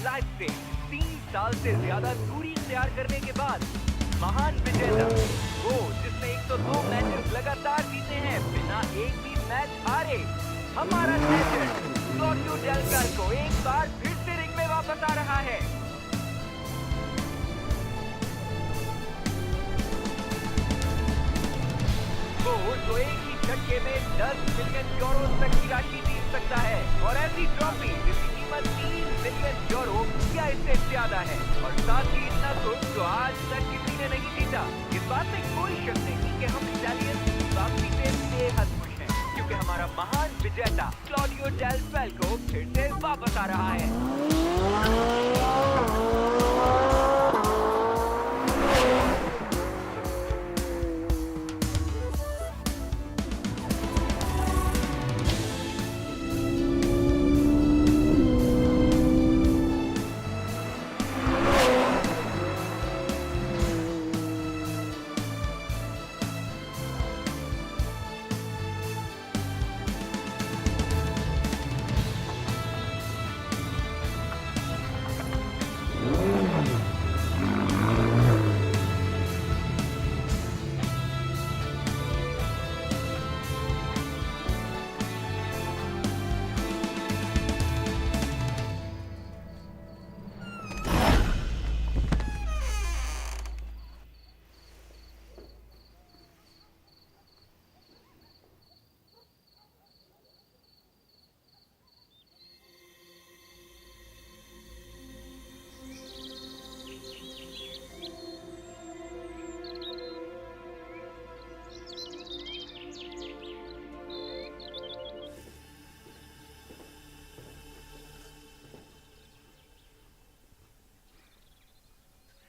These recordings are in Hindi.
लाइफ से 3 साल से ज्यादा दूरी इख्तियार करने के बाद महान विजेता वो जिसने 102 मैचेस लगातार जीते हैं बिना एक भी मैच हारे, हमारा लेजेंड क्लॉडियो डेल कैल्को एक बार फिर से रिंग में वापस आ रहा है। वो जो एक ही झटके में 10 मिलियन यूरो तक की राशि जीत सकता है और ऐसी ट्रॉफी जिसकी कीमत 3 मिलियन यूरो या इससे ज्यादा है, और साथ ही इतना कुछ जो आज तक किसी ने नहीं जीता। इस बात में कोई शक नहीं कि हम इटालियंस की वापसी से बेहद खुश हैं, क्योंकि हमारा महान विजेता क्लॉडियो डेल कैल्को फिर से वापस आ रहा है।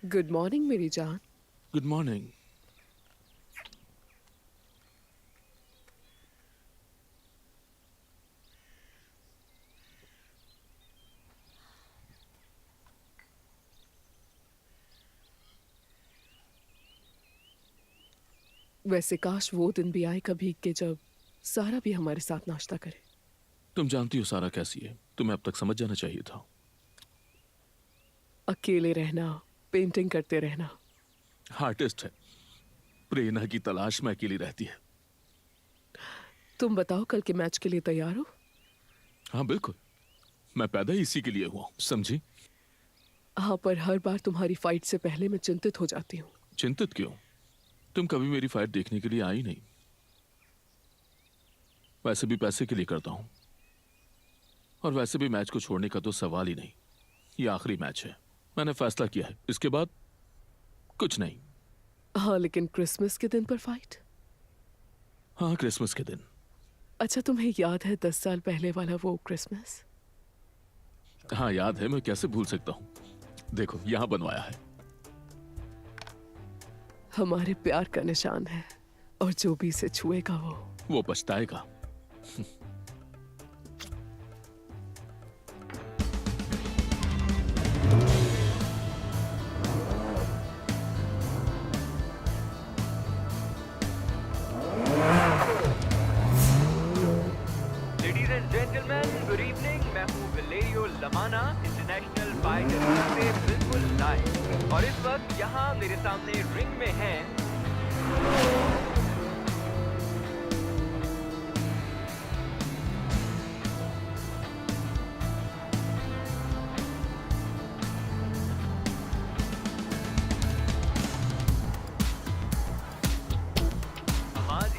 गुड मॉर्निंग मेरी जान। Good morning. वैसे काश वो दिन भी आए कभी के जब सारा भी हमारे साथ नाश्ता करे। तुम जानती हो सारा कैसी है, तुम्हें अब तक समझ जाना चाहिए था। अकेले रहना, पेंटिंग करते रहना। आर्टिस्ट है, प्रेरणा की तलाश में अकेली रहती है। तुम बताओ कल के मैच के लिए तैयार हो? हाँ बिल्कुल, मैं पैदा ही इसी के लिए हुआ हूँ, समझी? हाँ, पर हर बार तुम्हारी फाइट से पहले मैं चिंतित हो जाती हूँ। चिंतित क्यों? तुम कभी मेरी फाइट देखने के लिए आई नहीं। वैसे भी पैसे के लिए करता हूँ, और वैसे भी मैच को छोड़ने का तो सवाल ही नहीं। ये आखिरी मैच है, मैंने फैसला किया है, इसके बाद कुछ नहीं। हाँ, लेकिन क्रिसमस के दिन पर फाइट? हाँ, क्रिसमस के दिन। अच्छा, तुम्हें याद है 10 साल पहले वाला वो क्रिसमस? हाँ याद है, मैं कैसे भूल सकता हूँ। देखो यहाँ बनवाया है। हमारे प्यार का निशान है, और जो भी इसे छुएगा वो पछताएगा। Ladies and gentleman, good evening. मैं हूँ वलेरियो लमाना, इंटरनेशनल फाइटर से बिल्कुल लाइव, और इस वक्त यहाँ मेरे सामने रिंग में हैं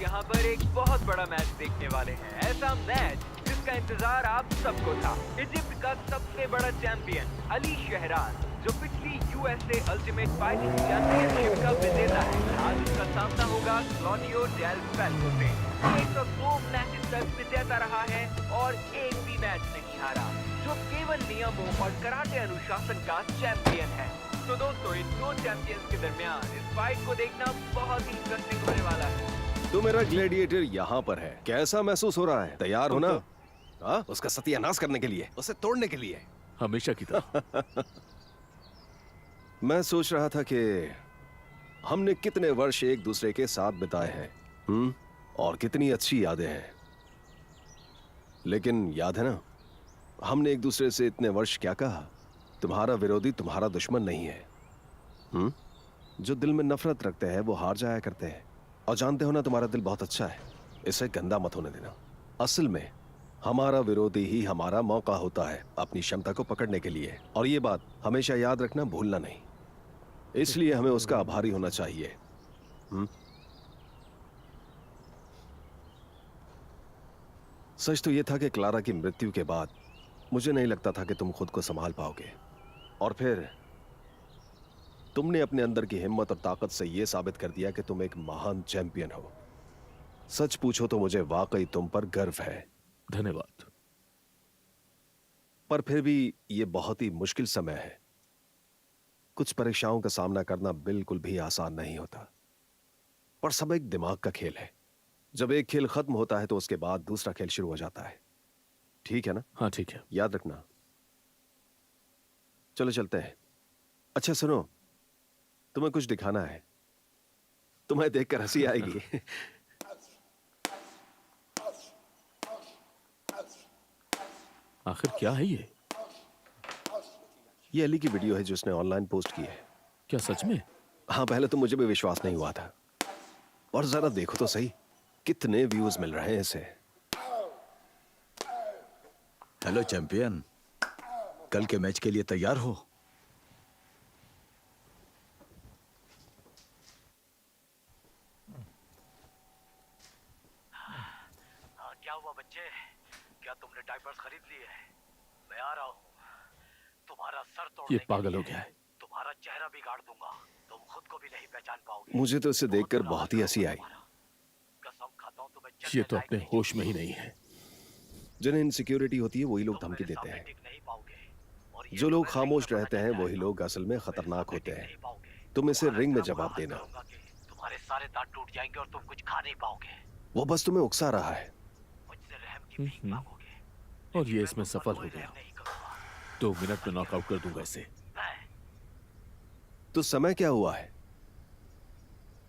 यहाँ पर एक बहुत बड़ा मैच देखने वाले हैं। ऐसा मैच जिसका इंतजार आप सबको था। इजिप्ट का सबसे बड़ा चैंपियन अली शहराज, जो पिछली यूएसए अल्टीमेट फाइटिंग चैंपियनशिप का विजेता है, आज उसका सामना होगा क्लॉडियो डेल कैल्को से। 102 मैचेस तक विजेता रहा है और एक भी मैच नहीं हारा, जो केवल नियमों और कराटे अनुशासन का चैंपियन है। तो दोस्तों, इन दो चैंपियंस के दरमियान इस फाइट को देखना बहुत ही इंटरेस्टिंग होने वाला है। तो मेरा ग्लैडिएटर यहाँ पर है, कैसा महसूस हो रहा है? तैयार हो ना? हाँ, उसका सत्यानाश करने के लिए, उसे तोड़ने के लिए। हमेशा की तरह। मैं सोच रहा था कि हमने कितने वर्ष एक दूसरे के साथ बिताए हैं, और कितनी अच्छी यादें हैं। लेकिन याद है ना, हमने एक दूसरे से इतने वर्ष क्या कहा? तुम्हारा विरोधी तुम्हारा दुश्मन नहीं है। जो दिल में नफरत रखते हैं वो हार जाया करते हैं। और जानते हो ना, तुम्हारा दिल बहुत अच्छा है, इसे गंदा मत होने देना। असल में हमारा विरोधी ही हमारा मौका होता है अपनी क्षमता को पकड़ने के लिए, और ये बात हमेशा याद रखना, भूलना नहीं। इसलिए हमें उसका आभारी होना चाहिए। सच तो यह था कि क्लारा की मृत्यु के बाद मुझे नहीं लगता था कि तुम खुद को संभाल पाओगे, और फिर तुमने अपने अंदर की हिम्मत और ताकत से यह साबित कर दिया कि तुम एक महान चैंपियन हो। सच पूछो तो मुझे वाकई तुम पर गर्व है। धन्यवाद। पर फिर भी यह बहुत ही मुश्किल समय है। कुछ परीक्षाओं का सामना करना बिल्कुल भी आसान नहीं होता, पर सब एक दिमाग का खेल है। जब एक खेल खत्म होता है तो उसके बाद दूसरा खेल शुरू हो जाता है। ठीक है ना? हाँ ठीक है। याद रखना। चलो चलते हैं। अच्छा सुनो, तुम्हें कुछ दिखाना है। तुम्हें देखकर हंसी आएगी। आखिर क्या है ये? ये अली की वीडियो है जो उसने ऑनलाइन पोस्ट की है। क्या सच में? हाँ, पहले तो मुझे भी विश्वास नहीं हुआ था, और जरा देखो तो सही, कितने व्यूज मिल रहे हैं इसे। हेलो चैंपियन, कल के मैच के लिए तैयार हो? हाँ, क्या हुआ बच्चे? क्या तुमने डायपर्स खरीद लिए? मैं आ रहा हूँ तुम्हारा सर तोड़ने ये के पागल हो लिए। गया है। तुम्हारा चेहरा बिगाड़ दूंगा, तुम खुद को भी नहीं पहचान पाओगे। मुझे तो इसे देखकर बहुत ही हंसी आई। कसम खाता हूँ तुम्हें ये चलने तो लायक अपने नहीं होश में ही नहीं है। जिन्हें इनसिक्योरिटी होती है वही लोग तुम धमकी मेरे देते सामने हैं। टिक नहीं पाओगे। और ये जो लोग तुम्हें खामोश रिंग में रहते पता हैं चल वही जाएगा। लोग असल में मेरे खतरनाक सामने होते टिक हैं। नहीं पाओगे। तुम इसे तुम्हारा रिंग में इतना जवाब बुरा हाल देना। करूंगा कि तुम्हारे सारे दांत टूट जाएंगे और तुम कुछ खा नहीं पाओगे। वो बस तुम्हें उकसा रहा है। मुझसे रहम की भीख मांगोगे। और ये मैं इसमें तुम पर सफल हो कोई गया। रहम नहीं करूंगा। 2 मिनट में नॉकआउट कर दूंगा इसे। मैं तो समय क्या हुआ है?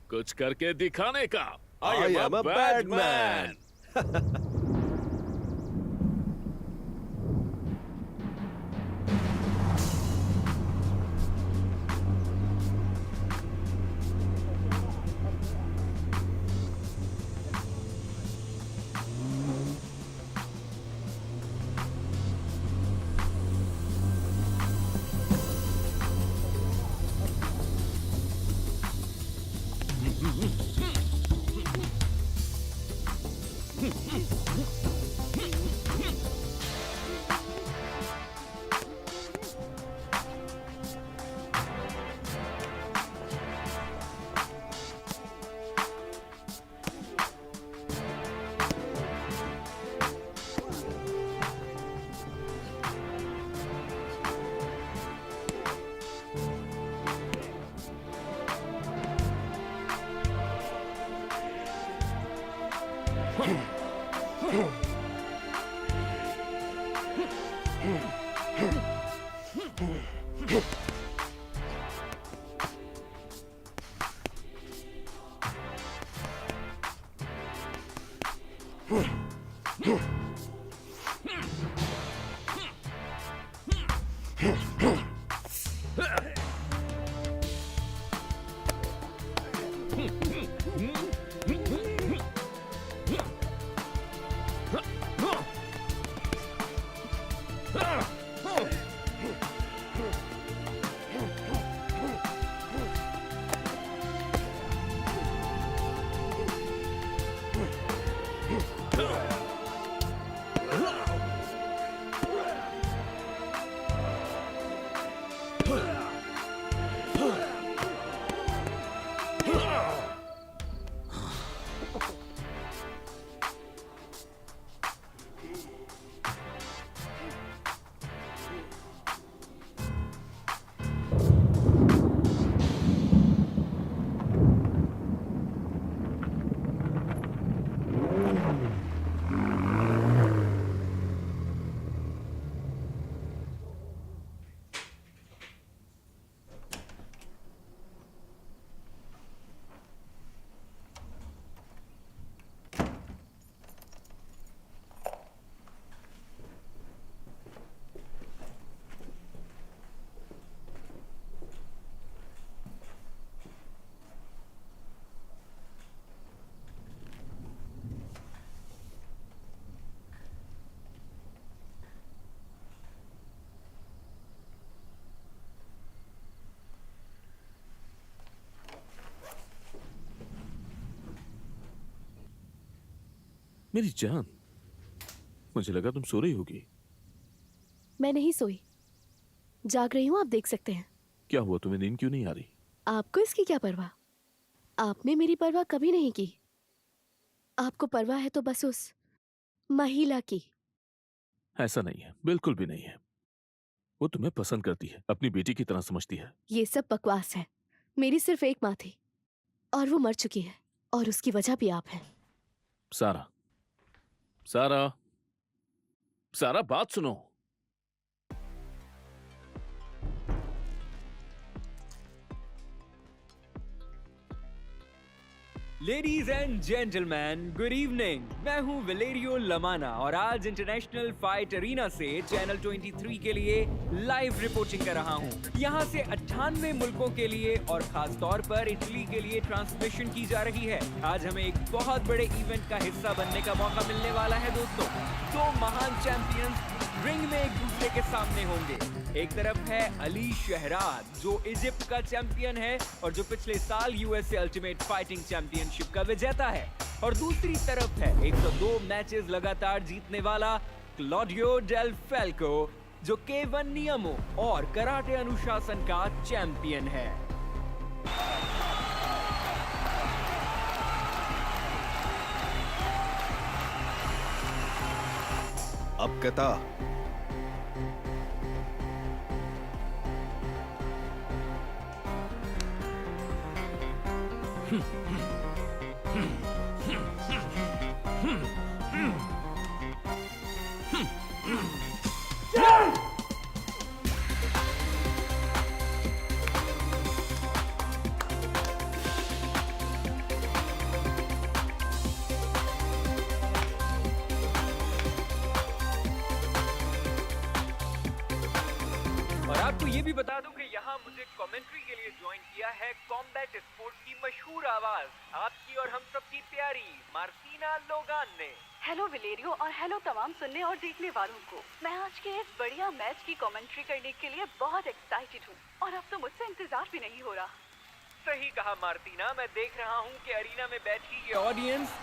कुछ करके दिखाने का। I am a bad man. मेरी जान, मुझे लगा तुम सो रही होगी। मैं नहीं सोई, जाग रही हूँ, आप देख सकते हैं। क्या हुआ, तुम्हें नींद क्यों नहीं आ रही? आपको इसकी क्या परवाह? आपने मेरी परवाह कभी नहीं की। आपको परवाह है तो बस उस महिला की। ऐसा नहीं है, बिल्कुल भी नहीं है। वो तुम्हें पसंद करती है, अपनी बेटी की तरह समझती है। ये सब बकवास है। मेरी सिर्फ एक माँ थी और वो मर चुकी है, और उसकी वजह भी आप हैं। सारा, सारा, सारा, बात सुनो। Ladies and gentleman, good evening. मैं हूं वलेरियो लमाना और आज इंटरनेशनल फाइट अरीना से चैनल 23 के लिए लाइव रिपोर्टिंग कर रहा हूं। यहां से 98 मुल्कों के लिए और खास तौर पर इटली के लिए ट्रांसमिशन की जा रही है। आज हमें एक बहुत बड़े इवेंट का हिस्सा बनने का मौका मिलने वाला है दोस्तों। दो महान चैंपियंस रिंग में एक दूसरे के सामने होंगे। एक तरफ है अली शहराज जो इजिप्ट का चैंपियन है और जो पिछले साल यूएसए अल्टीमेट फाइटिंग चैंपियनशिप का विजेता है, और दूसरी तरफ है 102 मैचेस लगातार जीतने वाला क्लॉडियो डेल फैल्को जो K1 नियमों और कराटे अनुशासन का चैंपियन है। अब कता और आपको ये भी बता दूं कि यहाँ मुझे कमेंट्री के लिए ज्वाइन किया है कॉम्बैट स्पोर्ट्स की मशहूर आवाज, आपकी और हम सबकी प्यारी मार्टिना लोगान ने। हेलो विलेरियो और हेलो तमाम सुनने और देखने वालों को। मैं आज के इस बढ़िया मैच की कमेंट्री करने के लिए बहुत एक्साइटेड हूँ और अब तो मुझसे इंतजार भी नहीं हो रहा। सही कहा मार्टिना, मैं देख रहा हूँ कि अरीना में बैठी ये ऑडियंस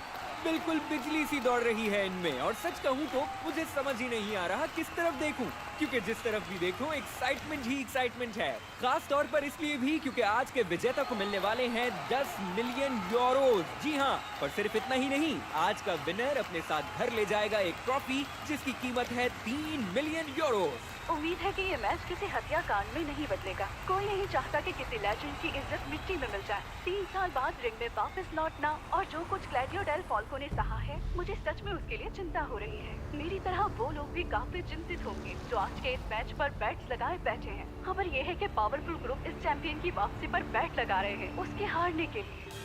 बिल्कुल बिजली सी दौड़ रही है इनमें, और सच कहूँ तो मुझे समझ ही नहीं आ रहा किस तरफ देखूं, क्योंकि जिस तरफ भी देखूं एक्साइटमेंट ही एक्साइटमेंट है। खास तौर पर इसलिए भी क्योंकि आज के विजेता को मिलने वाले हैं 10 मिलियन यूरोज। जी हाँ, और सिर्फ इतना ही नहीं, आज का विनर अपने साथ घर ले जाएगा एक ट्रॉफी जिसकी कीमत है 3 मिलियन यूरोज। उम्मीद है कि ये मैच किसी हत्याकांड में नहीं बदलेगा। कोई नहीं चाहता कि किसी लेजेंड की इज्जत मिट्टी में मिल जाए। 3 साल बाद रिंग में वापस लौटना और जो कुछ क्लॉडियो डेल फैल्को ने सहा है, मुझे सच में उसके लिए चिंता हो रही है। मेरी तरह वो लोग भी काफी चिंतित होंगे जो आज के इस मैच पर बैट्स लगाए बैठे हैं। खबर ये है कि पावरफुल ग्रुप इस चैंपियन की वापसी पर बैट लगा रहे हैं उसके हारने के लिए।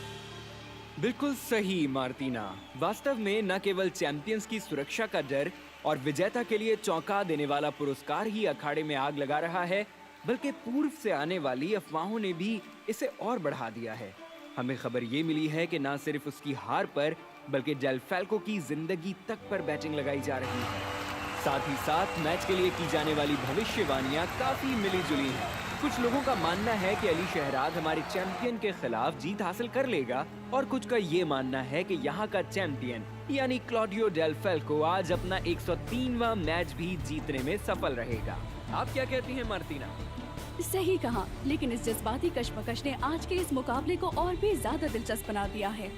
बिल्कुल सही मार्टिना, वास्तव में न केवल चैंपियंस की सुरक्षा का डर और विजेता के लिए चौंका देने वाला पुरस्कार ही अखाड़े में आग लगा रहा है, बल्कि पूर्व से आने वाली अफवाहों ने भी इसे और बढ़ा दिया है। हमें खबर ये मिली है कि न सिर्फ उसकी हार पर बल्कि डेल फैल्को की जिंदगी तक पर बैटिंग लगाई जा रही है। साथ ही साथ मैच के लिए की जाने वाली भविष्यवाणियां काफी मिली जुली हैं। कुछ लोगों का मानना है कि अली शहराज हमारे चैंपियन के खिलाफ जीत हासिल कर लेगा, और कुछ का ये मानना है कि यहाँ का चैंपियन यानी क्लॉडियो डेल फैल्को आज अपना 103वां मैच भी जीतने में सफल रहेगा। आप क्या कहती हैं मार्टिना? सही कहा, लेकिन इस जज्बाती कशमकश ने आज के इस मुकाबले को और भी ज्यादा दिलचस्प बना दिया है।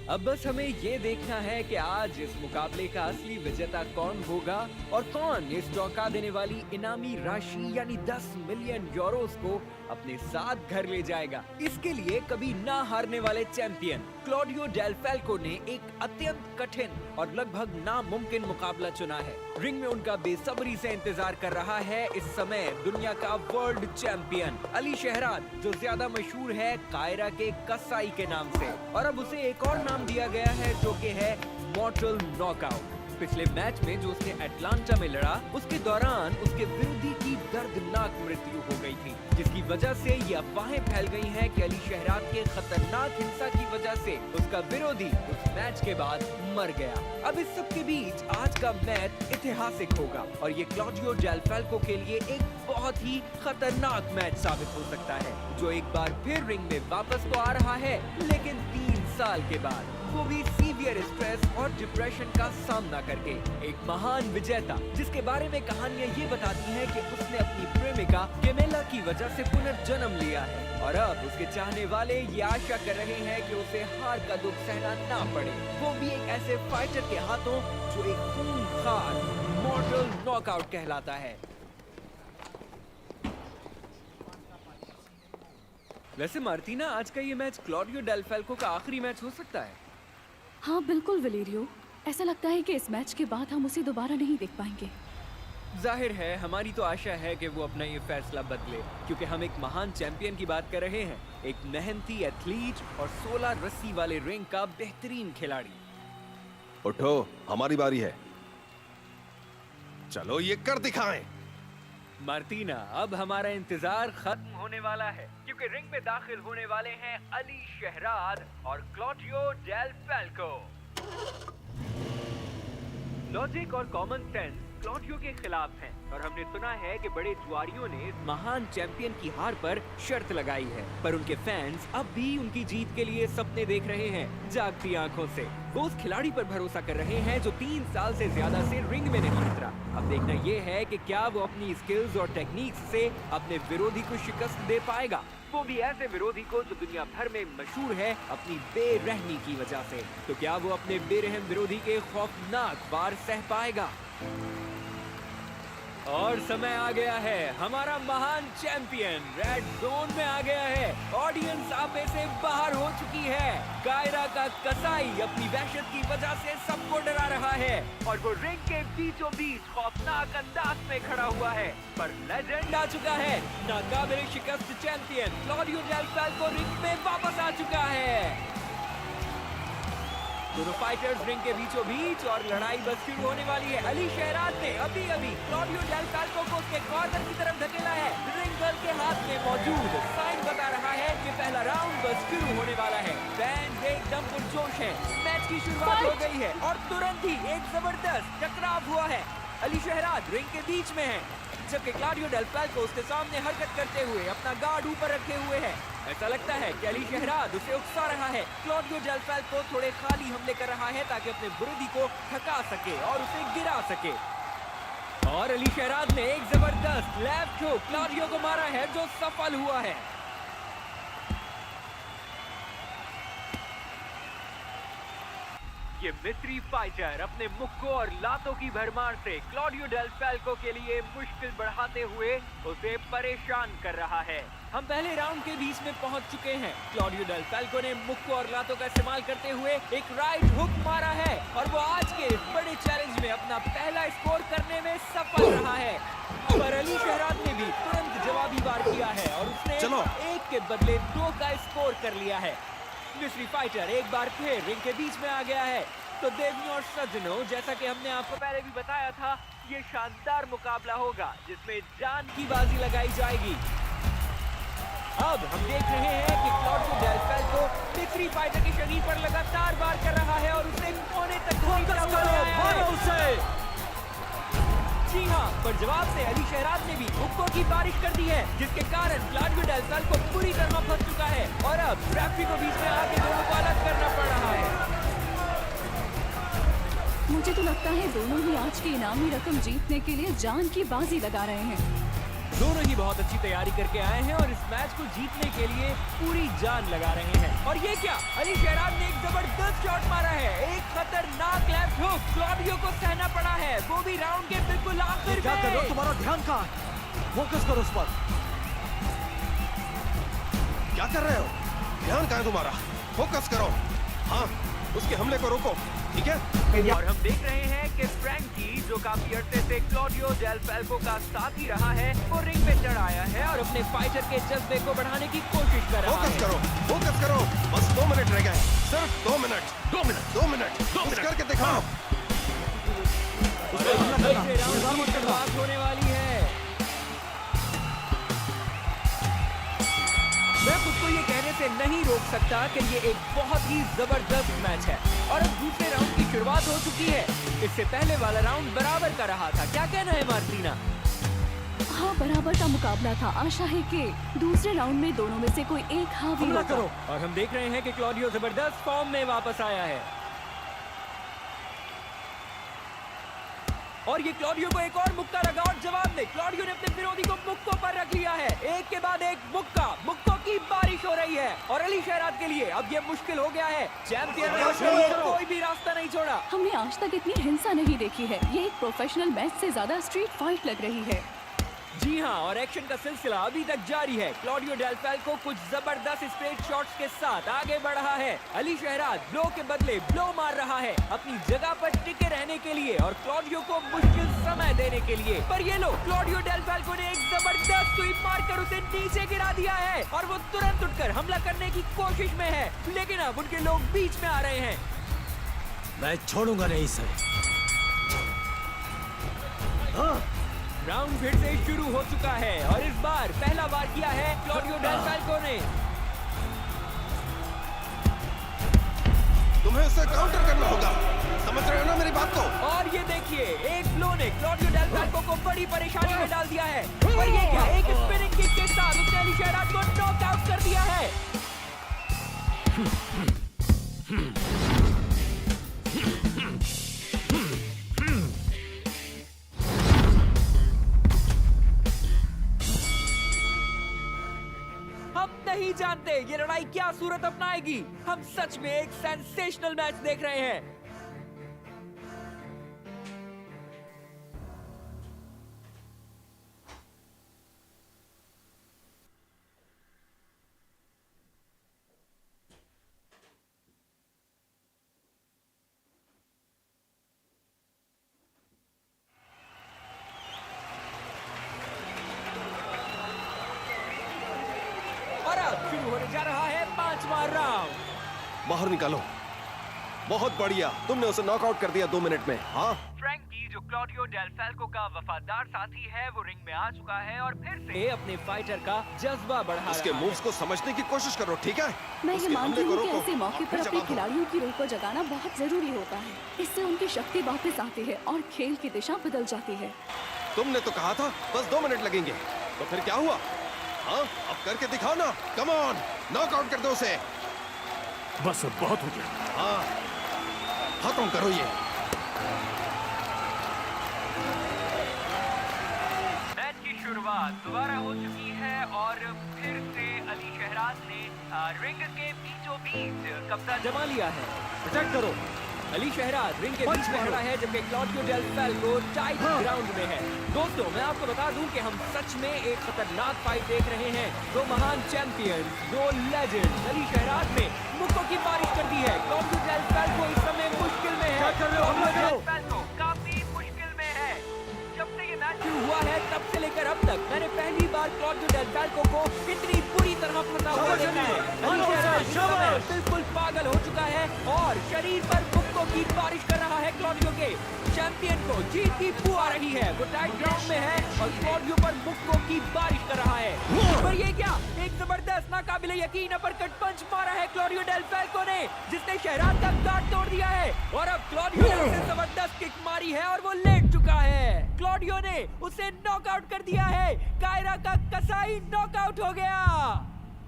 अब बस हमें ये देखना है कि आज इस मुकाबले का असली विजेता कौन होगा और कौन इस चौंका देने वाली इनामी राशि यानी 10 मिलियन यूरोस को अपने साथ घर ले जाएगा। इसके लिए कभी ना हारने वाले चैंपियन क्लॉडियो डेल फैल्को ने एक अत्यंत कठिन और लगभग नामुमकिन मुकाबला चुना है। रिंग में उनका बेसब्री से इंतजार कर रहा है इस समय दुनिया का वर्ल्ड चैंपियन अली शहराज, जो ज्यादा मशहूर है कायरा के कसाई के नाम से, और अब उसे एक और नाम दिया गया है जो कि है मॉर्टल नॉकआउट। पिछले मैच में जो उसने अटलांटा में लड़ा, उसके दौरान उसके विरोधी की दर्दनाक मृत्यु हो गई थी, जिसकी वजह से ये अफवाहें फैल गई हैं कि अली शहराज के खतरनाक हिंसा की वजह से उसका विरोधी उस मैच के बाद मर गया। अब इस सब के बीच आज का मैच ऐतिहासिक होगा और ये क्लॉडियो डेल फैल्को के लिए एक बहुत ही खतरनाक मैच साबित हो सकता है, जो एक बार फिर रिंग में वापस तो आ रहा है, लेकिन 3 साल के बाद, वो भी सीवियर स्ट्रेस और डिप्रेशन का सामना करके। एक महान विजेता जिसके बारे में कहानियां ये बताती हैं कि उसने अपनी प्रेमिका केमेला की वजह से पुनर्जन्म लिया है और अब उसके चाहने वाले ये आशा कर रहे हैं कि उसे हार का दुख सहना ना पड़े, वो भी एक ऐसे फाइटर के हाथों जो एक खूंखार मॉर्टल नॉकआउट कहलाता है। वैसे मार्टिना, आज का ये मैच क्लॉडियो डेल फैल्को का आखिरी मैच हो सकता है। हाँ बिल्कुल वलेरियो, ऐसा लगता है कि इस मैच के बाद हम उसे दोबारा नहीं देख पाएंगे। जाहिर है, हमारी तो आशा है कि वो अपना ये फैसला बदले, क्योंकि हम एक महान चैंपियन की बात कर रहे हैं, एक मेहनती एथलीट और 16 रस्सी वाले रिंग का बेहतरीन खिलाड़ी। उठो, हमारी बारी है। चलो ये कर दिखाएं। मार्टिना, अब हमारा इंतजार खत्म होने वाला है, क्योंकि रिंग में दाखिल होने वाले हैं अली शहराद और क्लॉडियो डेल फैल्को। लॉजिक और कॉमन सेंस क्लॉडियो के खिलाफ हैं और हमने सुना है कि बड़े जुआरियों ने इस महान चैंपियन की हार पर शर्त लगाई है, पर उनके फैंस अब भी उनकी जीत के लिए सपने देख रहे हैं जागती आंखों से। वो उस खिलाड़ी पर भरोसा कर रहे हैं जो 3 साल से ज्यादा से रिंग में नहीं उतरा। अब देखना ये है कि क्या वो अपनी स्किल्स और टेक्निक्स से अपने विरोधी को शिकस्त दे पाएगा, वो भी ऐसे विरोधी को जो दुनिया भर में मशहूर है अपनी बेरहमी की वजह से। तो क्या वो अपने बेरहम विरोधी के खौफनाक वार सह पाएगा? और समय आ गया है, हमारा महान चैंपियन रेड जोन में आ गया है। ऑडियंस आपे से बाहर हो चुकी है। कायरा का कसाई अपनी वहशत की वजह से सबको डरा रहा है और वो रिंग के बीचों बीच खौफनाक अंदाज में खड़ा हुआ है। पर लेजेंड आ चुका है, नाकाबिल शिकस्त champion Claudio Del Falco ring में वापस आ चुका है। दोनों फाइटर्स रिंग के बीचों बीच और लड़ाई बस शुरू होने वाली है। अली शहराद ने अभी क्लॉडियो डेल फैल्को को उसके कॉर्नर की तरफ धकेला है। रिंग गर्ल के हाथ में मौजूद साइन बता रहा है कि पहला राउंड बस शुरू होने वाला है। फैंस एकदम पुरजोश हैं। मैच की शुरुआत हो गई है और तुरंत ही एक जबरदस्त टकराव हुआ है। अली शहराद रिंग के बीच में है, जबकि क्लॉडियो डेल फैल्को उसके सामने हरकत करते हुए अपना गार्ड ऊपर रखे हुए है। ऐसा लगता है कि अली शहराद उसे उकसा रहा है। क्लॉडियो डेल फैल्को थोड़े खाली हमले कर रहा है ताकि अपने विरोधी को थका सके और उसे गिरा सके। और अली शहराद ने एक जबरदस्त लेफ्ट हुक क्लॉडियो को मारा है जो सफल हुआ है। ये मिस्री फाइटर अपने मुक्कों और लातों की भरमार से क्लॉडियो डेल फैल्को के लिए मुश्किल बढ़ाते हुए उसे परेशान कर रहा है। हम पहले राउंड के बीच में पहुंच चुके हैं। क्लॉडियो डेल फैल्को ने मुक्कों और लातों का इस्तेमाल करते हुए एक राइट हुक मारा है और वो आज के इस बड़े चैलेंज में अपना पहला स्कोर करने में सफल रहा है। पर अली शहराद ने भी तुरंत जवाबी वार किया है और उसने एक के बदले 2 का स्कोर कर लिया है। मिस्री फाइटर एक बार फिर रिंग के बीच में आ गया है। तो देवियों और सज्जनों, जैसा कि हमने आपको पहले भी बताया था, ये शानदार मुकाबला होगा जिसमें जान की बाजी लगाई जाएगी। अब हम देख रहे हैं कि क्लॉडियो डेल फैल्को मिस्री फाइटर के शरीर पर लगातार वार कर रहा है और उसे कोने तक जी हाँ, पर जवाब से अली शहराद ने भी मुक्कों की बारिश कर दी है, जिसके कारण क्लॉडियो डेल फैल्को पूरी तरह फंस चुका है और अब रेफरी को बीच में आके दोनों को अलग करना पड़ रहा है। मुझे तो लगता है दोनों ही आज की इनामी रकम जीतने के लिए जान की बाजी लगा रहे हैं। दोनों ही बहुत अच्छी तैयारी करके आए हैं और इस मैच को जीतने के लिए पूरी जान लगा रहे हैं। और ये क्या, अली शहराद ने एक जबरदस्त शॉट मारा है, एक खतरनाक लेफ्ट हुक क्लॉडियो को सहना पड़ा है, वो भी राउंड के बिल्कुल आखिर में। क्या कर रहे हो? तुम्हारा ध्यान कहाँ है? फोकस करो उस पर। क्या कर रहे हो? ध्यान कहाँ है तुम्हारा? फोकस करो। हाँ, उसके हमले को रोको, ठीक है? और हम देख रहे हैं कि फ्रैंकी, जो काफी अरसे से क्लॉडियो डेल फैल्को का साथी रहा है, वो रिंग पे चढ़ आया है और अपने फाइटर के जज्बे को बढ़ाने की कोशिश कर रहा है। फोकस करो, बस 2 मिनट रह गए, सिर्फ 2 मिनट, 2 मिनट, 2 मिनट, कुछ करके दिखाओ। राउंड की शुरुआत होने वाली है। मैं खुद को ये कहने से नहीं रोक सकता कि ये एक बहुत ही जबरदस्त मैच है और अब दूसरे राउंड की शुरुआत हो चुकी है। इससे पहले वाला राउंड बराबर का रहा था। क्या कहना है मार्टिना? हाँ बराबर का मुकाबला था। आशा है कि दूसरे राउंड में दोनों में से कोई एक हावी हमला होगा। करो। और हम देख रहे हैं कि क्लॉडियो जबरदस्त फॉर्म में वापस आया है और ये क्लॉडियो को एक और मुक्का लगा और जवाब में क्लॉडियो ने अपने विरोधी को मुक्कों पर रख लिया है। एक के बाद एक मुक्कों की बारिश हो रही है और अली शहराद के लिए अब ये मुश्किल हो गया है। चैंपियन ने उसके लिए कोई भी रास्ता नहीं छोड़ा। हमने आज तक इतनी हिंसा नहीं देखी है। ये एक प्रोफेशनल मैच से ज्यादा स्ट्रीट फाइट लग रही है। जी हाँ, और एक्शन का सिलसिला अभी तक जारी है। क्लॉडियो डेल फाल्को कुछ जबरदस्त स्ट्रेट शॉट्स के साथ आगे बढ़ रहा है। अली शहराद ब्लो के बदले ब्लो मार रहा है अपनी जगह पर टिके रहने के लिए और क्लॉडियो को मुश्किल समय देने के लिए। पर ये लो, क्लॉडियो डेल फाल्को ने एक जबरदस्त स्वीप मारकर उसे नीचे गिरा दिया है और वो तुरंत उठकर हमला करने की कोशिश में है, लेकिन अब उनके लोग बीच में आ रहे हैं। मैं छोड़ूंगा नहीं इसे। राउंड फिर से शुरू हो चुका है और इस बार पहला वार किया है क्लॉडियो डेल फाल्को ने। तुम्हें उसे काउंटर करना होगा, समझ रहे हो ना मेरी बात को? और ये देखिए, एक ब्लो ने क्लॉडियो डेल फाल्को को बड़ी परेशानी में डाल दिया है। पर ये क्या, एक स्पिनिंग किक के साथ उसने अली शहराद को नॉकआउट कर दिया है। हम नहीं जानते ये लड़ाई क्या सूरत अपनाएगी। हम सच में एक सेंसेशनल मैच देख रहे हैं। और अब शुरू होने जा रहा है 5वां राउंड। बाहर निकालो। बहुत बढ़िया, तुमने उसे नॉकआउट कर दिया 2 मिनट में। हाँ, फ्रैंकी जो क्लॉडियो डेल फाल्को का वफादार साथी है वो रिंग में आ चुका है और फिर से अपने फाइटर का जज्बा बढ़ा उसके रहा है। मूव्स को समझने की कोशिश करो, ठीक है? मैं ये उसके मानती हमले को हूँ कि रोको ऐसे मौके और पर फिर अपने जवाब दो। खिलाड़ियों की रूह को जगाना बहुत जरूरी होता है। इससे उनकी शक्ति वापस आती है और खेल की दिशा बदल जाती है। तुमने तो कहा था बस 2 मिनट लगेंगे, तो फिर क्या हुआ? हाँ, अब करके दिखाओ ना। कम ऑन, नॉकआउट कर दो उसे। बस अब बहुत हो गया। हाँ, खत्म करो ये। मैच की शुरुआत दोबारा हो चुकी है और फिर से अली शहराद ने रिंग के बीचों बीच कब्जा जमा लिया है। प्रोटेक्ट करो। अली शहराद रिंग के बीच में खड़ा है जबकि क्लॉडियो डेल फाल्को टाइट ग्राउंड में है। दोस्तों, मैं आपको बता दूं कि हम सच में एक खतरनाक फाइट देख रहे हैं। दो महान चैंपियन, दो लेजेंड। अली शहराद ने मुक्कों की बारिश कर दी है। क्लॉडियो डेल फाल्को इस समय मुश्किल में है। क्लॉडियो डेल फाल्को काफी मुश्किल में है। जब से ये मैच शुरू हुआ है तब से लेकर अब तक मैंने पहली बार क्लॉडियो डेल फाल्को को इतनी बुरी तरह फंसा हुआ देखा है। अली शहराद इस समय बिल्कुल पागल हो चुका है और शरीर पर मुक्कों की बारिश कर रहा है। क्लॉडियो के चैंपियन को जीत की बू आ रही है। वो टाइट ग्राउंड में है और क्लॉडियो पर मुक्कों की बारिश कर रहा है। पर ये क्या, एक जबरदस्त नाकाबिले यकीन अपरकट पंच मारा है क्लॉडियो डेल फाल्को ने, जिसने शहराद का गार्ड तोड़ दिया है। और अब क्लॉडियो ने उसे जबरदस्त किक मारी है और वो लेट चुका है। क्लॉडियो ने उसे नॉकआउट कर दिया है। कायरा का कसाई नॉकआउट हो गया।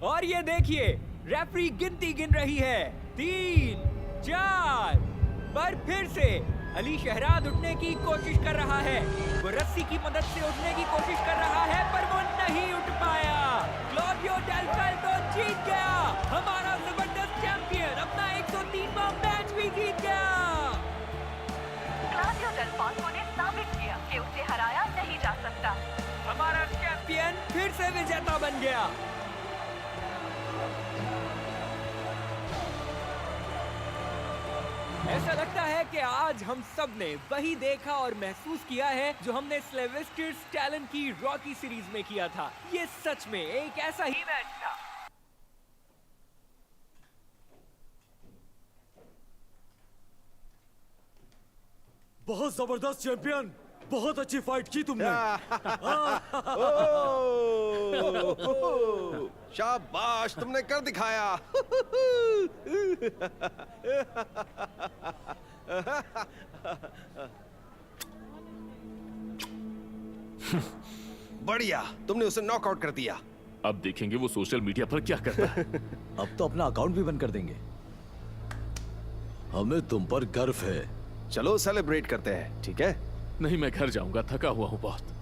और ये देखिए, रेफरी गिनती गिन रही है। 3, 4। पर फिर से अली शहराद उठने की कोशिश कर रहा है। वो रस्सी की मदद से उठने की कोशिश कर रहा है पर वो नहीं उठ पाया। क्लॉडियो डेल फाल्को जीत गया। हमारा जबरदस्त चैंपियन अपना 103वां मैच भी जीत गया। क्लॉडियो डेल फाल्को ने साबित किया कि उसे हराया नहीं जा सकता। हमारा चैंपियन फिर से विजेता बन गया। ऐसा लगता है कि आज हम सब ने वही देखा और महसूस किया है जो हमने सिल्वेस्टर स्टैलोन की रॉकी सीरीज में किया था। ये सच में एक ऐसा ही मैच था। बहुत जबरदस्त चैंपियन, बहुत अच्छी फाइट की तुमने। शाबाश, तुमने कर दिखाया। बढ़िया, तुमने उसे नॉकआउट कर दिया। अब देखेंगे वो सोशल मीडिया पर क्या करता है। अब तो अपना अकाउंट भी बंद कर देंगे। हमें तुम पर गर्व है। चलो सेलिब्रेट करते हैं, ठीक है? नहीं, मैं घर जाऊंगा, थका हुआ हूं बहुत।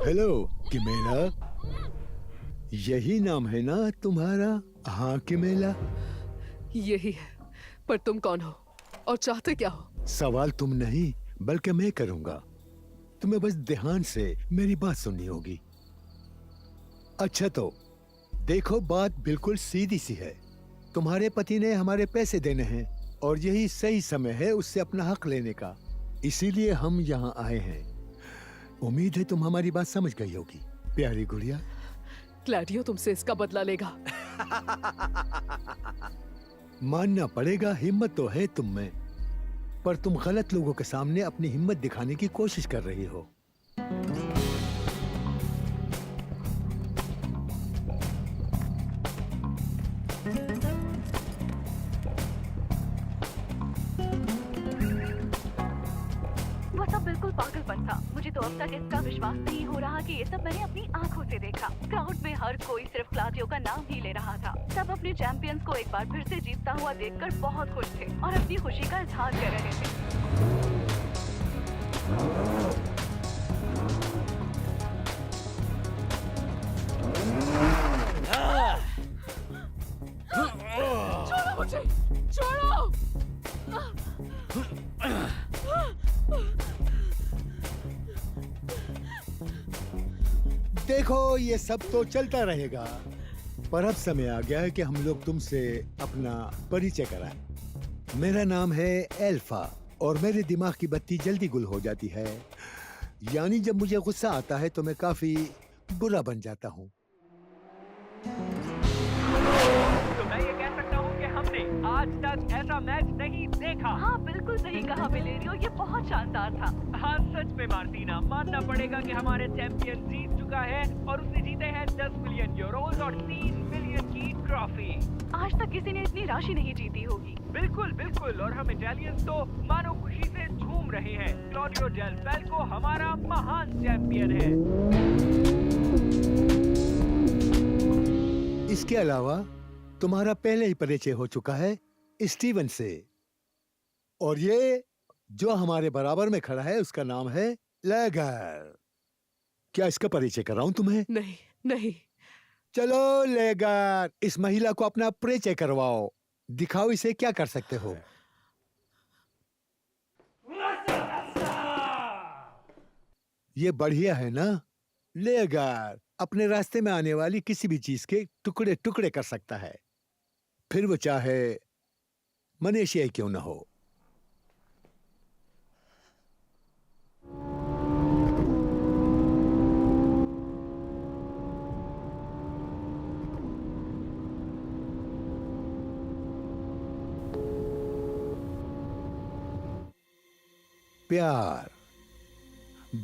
हेलो किमेला, यही नाम है ना तुम्हारा? हाँ किमेला। यही है, पर तुम कौन हो और चाहते क्या हो? सवाल तुम नहीं बल्कि मैं करूंगा। तुम्हें बस ध्यान से मेरी बात सुननी होगी। अच्छा तो देखो, बात बिल्कुल सीधी सी है। तुम्हारे पति ने हमारे पैसे देने हैं और यही सही समय है उससे अपना हक लेने का। इसीलिए हम यहाँ आए हैं। उम्मीद है तुम हमारी बात समझ गई होगी, प्यारी गुड़िया। क्लैडियो तुमसे इसका बदला लेगा। मानना पड़ेगा, हिम्मत तो है तुम में, पर तुम गलत लोगों के सामने अपनी हिम्मत दिखाने की कोशिश कर रही हो। वो सब बिल्कुल पागलपन था। मुझे तो अब तक इसका विश्वास नहीं हो रहा कि ये सब मैंने अपनी आंखों से देखा। क्राउड में हर कोई सिर्फ क्लॉडियो का नाम ही ले रहा था। सब अपने चैंपियंस को एक बार फिर से जीतता हुआ देखकर बहुत खुश थे और अपनी खुशी का इजहार कर रहे थे। छोड़ो मुझे, छोड़ो। देखो, ये सब तो चलता रहेगा, पर अब समय आ गया है कि हम लोग तुमसे अपना परिचय कराएं। मेरा नाम है एल्फा और मेरे दिमाग की बत्ती जल्दी गुल हो जाती है। यानी जब मुझे गुस्सा आता है तो मैं काफी बुरा बन जाता हूँ। तो मैं ये कह सकता हूँ कि हमने आज तक ऐसा मैच नहीं देखा। हाँ बिल्कुल सही कहा विलेरियो, ये बहुत शानदार था। हाँ सच में मार्टिना, मानना पड़ेगा कि हमारे चैंपियन जीत चुका है और उसने जीते हैं 10 मिलियन यूरोज और 3 मिलियन ट्रॉफी। आज तक किसी ने इतनी राशि नहीं जीती होगी। बिल्कुल बिल्कुल, और हम इटालियंस तो मानो खुशी से झूम रहे हैं। क्लॉडियो डेल फैल्को हमारा महान चैंपियन है। इसके अलावा तुम्हारा पहले ही परिचय हो चुका है स्टीवन से, और ये जो हमारे बराबर में खड़ा है उसका नाम है लेगर। क्या इसका परिचय कराऊं तुम्हें? नहीं नहीं, चलो लेगर, इस महिला को अपना परिचय करवाओ, दिखाओ इसे क्या कर सकते हो। ये बढ़िया है ना? लेगर अपने रास्ते में आने वाली किसी भी चीज के टुकड़े टुकड़े कर सकता है, फिर वो चाहे मनुष्य क्यों ना हो। प्यार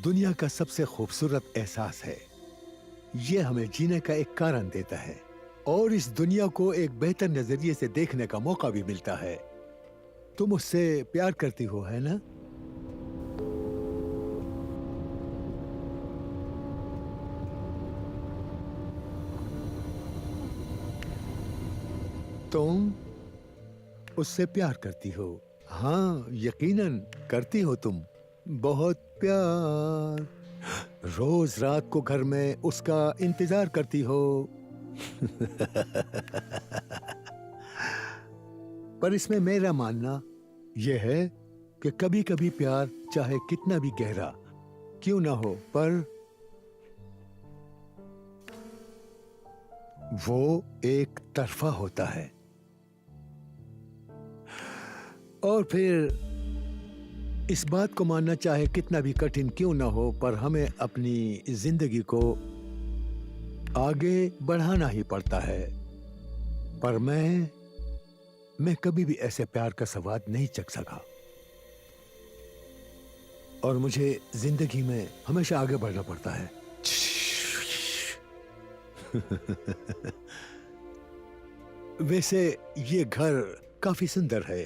दुनिया का सबसे खूबसूरत एहसास है। ये हमें जीने का एक कारण देता है और इस दुनिया को एक बेहतर नजरिए से देखने का मौका भी मिलता है। तुम उससे प्यार करती हो, है ना? तुम उससे प्यार करती हो। हाँ, यकीनन करती हो तुम। बहुत प्यार। रोज रात को घर में उसका इंतजार करती हो। पर इसमें मेरा मानना यह है कि कभी कभी प्यार चाहे कितना भी गहरा क्यों ना हो, पर वो एक तरफा होता है। और फिर इस बात को मानना चाहे कितना भी कठिन क्यों ना हो, पर हमें अपनी जिंदगी को आगे बढ़ाना ही पड़ता है। पर मैं कभी भी ऐसे प्यार का स्वाद नहीं चख सका, और मुझे जिंदगी में हमेशा आगे बढ़ना पड़ता है। वैसे ये घर काफी सुंदर है।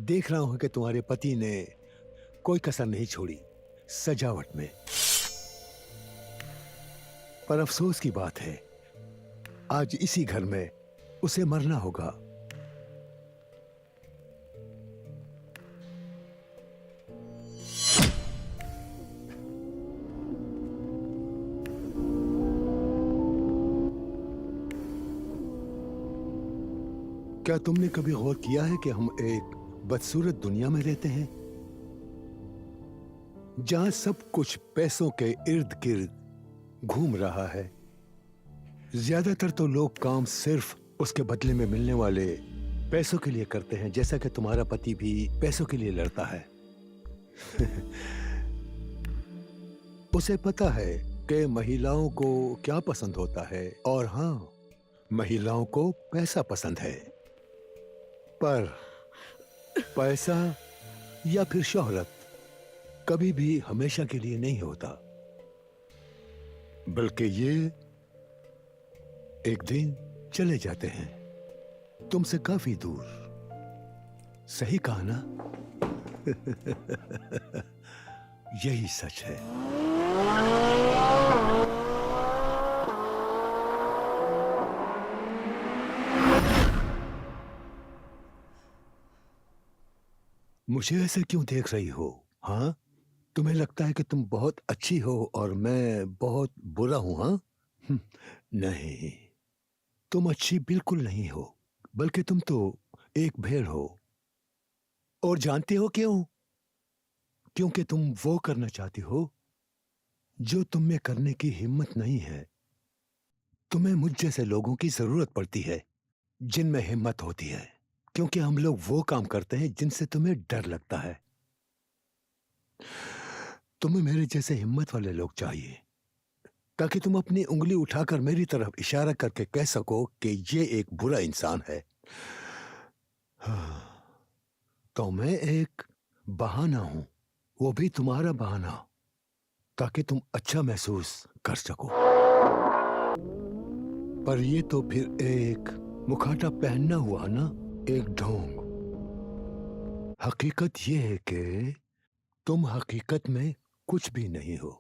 देख रहा हूं कि तुम्हारे पति ने कोई कसर नहीं छोड़ी सजावट में। पर अफसोस की बात है, आज इसी घर में उसे मरना होगा। क्या तुमने कभी गौर किया है कि हम एक बदसूरत दुनिया में रहते हैं, जहां सब कुछ पैसों के इर्द गिर्द घूम रहा है। ज्यादातर तो लोग काम सिर्फ उसके बदले में मिलने वाले पैसों के लिए करते हैं, जैसा कि तुम्हारा पति भी पैसों के लिए लड़ता है। उसे पता है कि महिलाओं को क्या पसंद होता है, और हाँ, महिलाओं को पैसा पसंद है। पर पैसा या फिर शोहरत कभी भी हमेशा के लिए नहीं होता, बल्कि ये एक दिन चले जाते हैं, तुमसे काफी दूर। सही कहा ना? यही सच है। मुझे ऐसे क्यों देख रही हो? हाँ, तुम्हें लगता है कि तुम बहुत अच्छी हो और मैं बहुत बुरा हूं? हाँ, नहीं, तुम अच्छी बिल्कुल नहीं हो, बल्कि तुम तो एक भेड़ हो। और जानते हो क्यों? क्योंकि तुम वो करना चाहती हो जो तुम में करने की हिम्मत नहीं है। तुम्हें मुझ जैसे लोगों की जरूरत पड़ती है जिनमें हिम्मत होती है, क्योंकि हम लोग वो काम करते हैं जिनसे तुम्हें डर लगता है। तुम्हें मेरे जैसे हिम्मत वाले लोग चाहिए, ताकि तुम अपनी उंगली उठाकर मेरी तरफ इशारा करके कह सको कि ये एक बुरा इंसान है। तो मैं एक बहाना हूं, वो भी तुम्हारा बहाना, ताकि तुम अच्छा महसूस कर सको। पर ये तो फिर एक मुखौटा पहनना हुआ ना, एक ढोंग। हकीकत ये है कि तुम हकीकत में कुछ भी नहीं हो।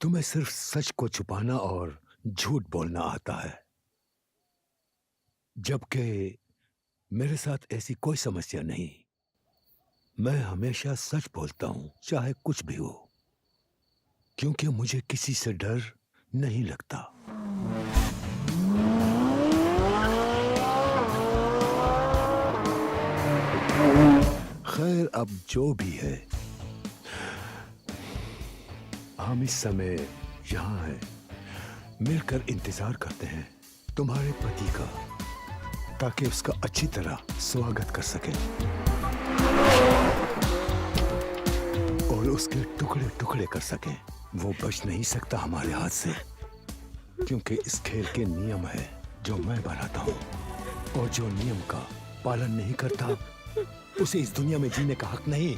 तुम्हें सिर्फ सच को छुपाना और झूठ बोलना आता है, जबकि मेरे साथ ऐसी कोई समस्या नहीं। मैं हमेशा सच बोलता हूं, चाहे कुछ भी हो, क्योंकि मुझे किसी से डर नहीं लगता। खैर, अब जो भी है, हम इस समय यहाँ हैं, मिलकर इंतजार करते हैं तुम्हारे पति का, ताकि उसका अच्छी तरह स्वागत कर सकें और उसके टुकड़े टुकड़े कर सकें। वो बच नहीं सकता हमारे हाथ से, क्योंकि इस खेल के नियम है जो मैं बनाता हूँ, और जो नियम का पालन नहीं करता उसे इस दुनिया में जीने का हक नहीं।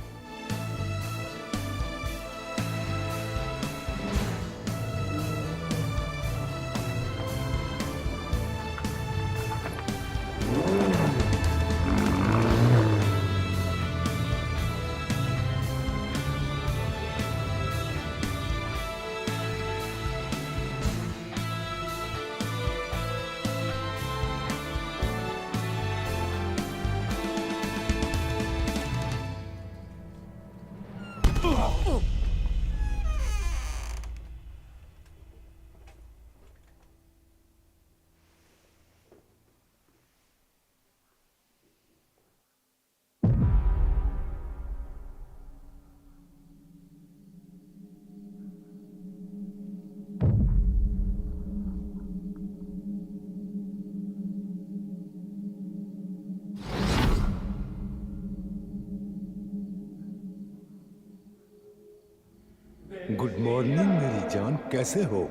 गुड मॉर्निंग मेरी जान, कैसे हो?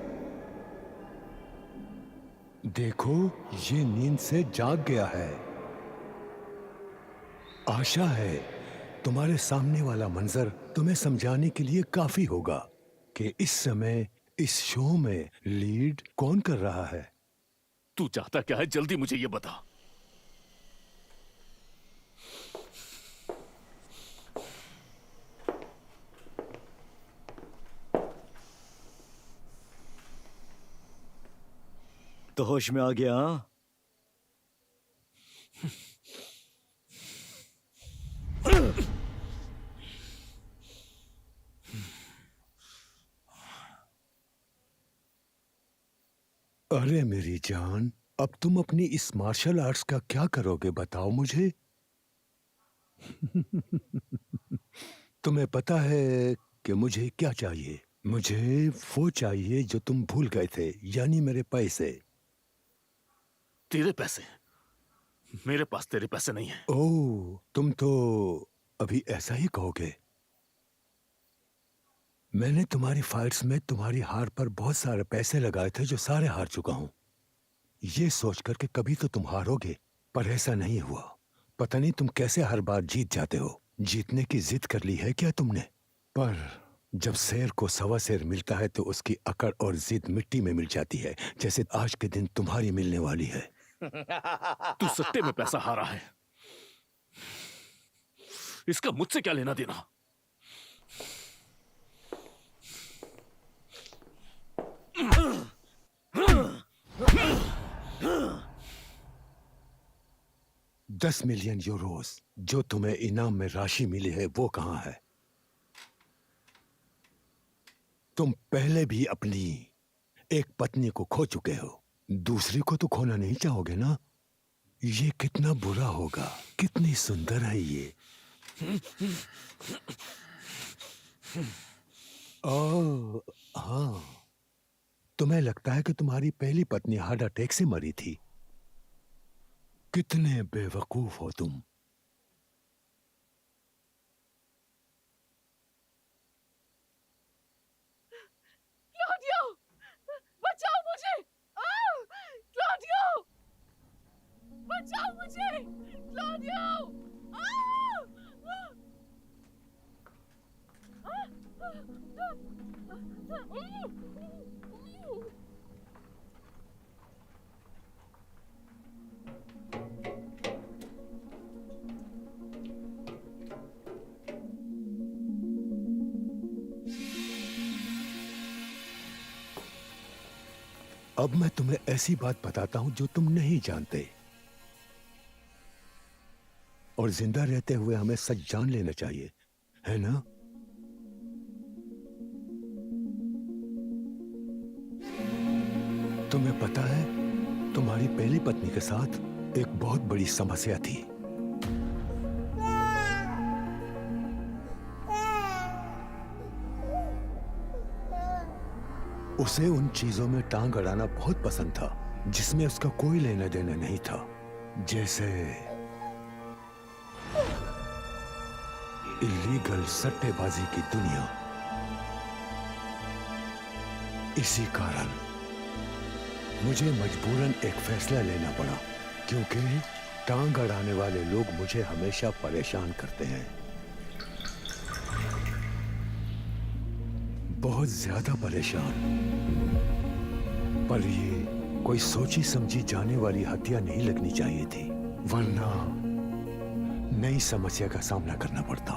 देखो, ये नींद से जाग गया है। आशा है तुम्हारे सामने वाला मंजर तुम्हें समझाने के लिए काफी होगा कि इस समय इस शो में लीड कौन कर रहा है। तू चाहता क्या है, जल्दी मुझे ये बता। तो होश में आ गया? हाँ? अरे मेरी जान, अब तुम अपनी इस मार्शल आर्ट्स का क्या करोगे, बताओ मुझे। तुम्हें पता है कि मुझे क्या चाहिए? मुझे वो चाहिए जो तुम भूल गए थे, यानी मेरे पैसे। तेरे पैसे? मेरे पास तेरे पैसे नहीं है। ओह, तुम तो अभी ऐसा ही कहोगे। मैंने तुम्हारी फाइट्स में तुम्हारी हार पर बहुत सारे पैसे लगाए थे, जो सारे हार चुका हूं, ये सोचकर कि कभी तो तुम हारोगे, पर ऐसा नहीं हुआ। पता नहीं तुम कैसे हर बार जीत जाते हो। जीतने की जिद कर ली है क्या तुमने? पर जब शेर को सवा शेर मिलता है तो उसकी अकड़ और जिद मिट्टी में मिल जाती है, जैसे आज के दिन तुम्हारी मिलने वाली है। तू सट्टे में पैसा हारा है, इसका मुझसे क्या लेना देना? $10 मिलियन जो तुम्हें इनाम में राशि मिली है, वो कहां है? तुम पहले भी अपनी एक पत्नी को खो चुके हो, दूसरी को तो खोना नहीं चाहोगे ना? ये कितना बुरा होगा, कितनी सुंदर है ये। ओह हाँ, तुम्हें लगता है कि तुम्हारी पहली पत्नी हार्ट अटैक से मरी थी। कितने बेवकूफ हो तुम। क्लॉडियो, बचाओ मुझे! क्लॉडियो, बचाओ मुझे! क्लॉडियो! अब मैं तुम्हें ऐसी बात बताता हूं जो तुम नहीं जानते, और जिंदा रहते हुए हमें सच जान लेना चाहिए, है ना? तुम्हें पता है, तुम्हारी पहली पत्नी के साथ एक बहुत बड़ी समस्या थी। उसे उन चीजों में टांग अड़ाना बहुत पसंद था जिसमें उसका कोई लेना देना नहीं था, जैसे इलीगल सट्टेबाजी की दुनिया। इसी कारण मुझे मजबूरन एक फैसला लेना पड़ा, क्योंकि टांग अड़ाने वाले लोग मुझे हमेशा परेशान करते हैं, बहुत ज्यादा परेशान। पर ये कोई सोची समझी जाने वाली हत्या नहीं लगनी चाहिए थी, वरना नई समस्या का सामना करना पड़ता,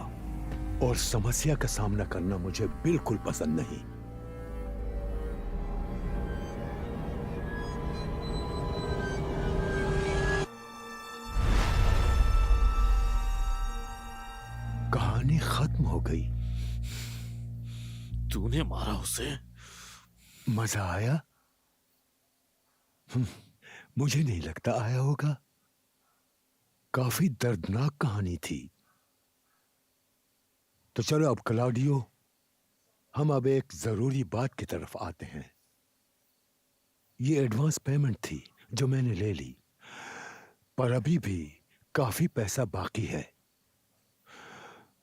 और समस्या का सामना करना मुझे बिल्कुल पसंद नहीं। कहानी खत्म हो गई। तूने मारा उसे? मजा आया? मुझे नहीं लगता आया होगा। काफी दर्दनाक कहानी थी। तो चलो अब क्लाउडियो, हम अब एक जरूरी बात की तरफ आते हैं। ये एडवांस पेमेंट थी जो मैंने ले ली, पर अभी भी काफी पैसा बाकी है।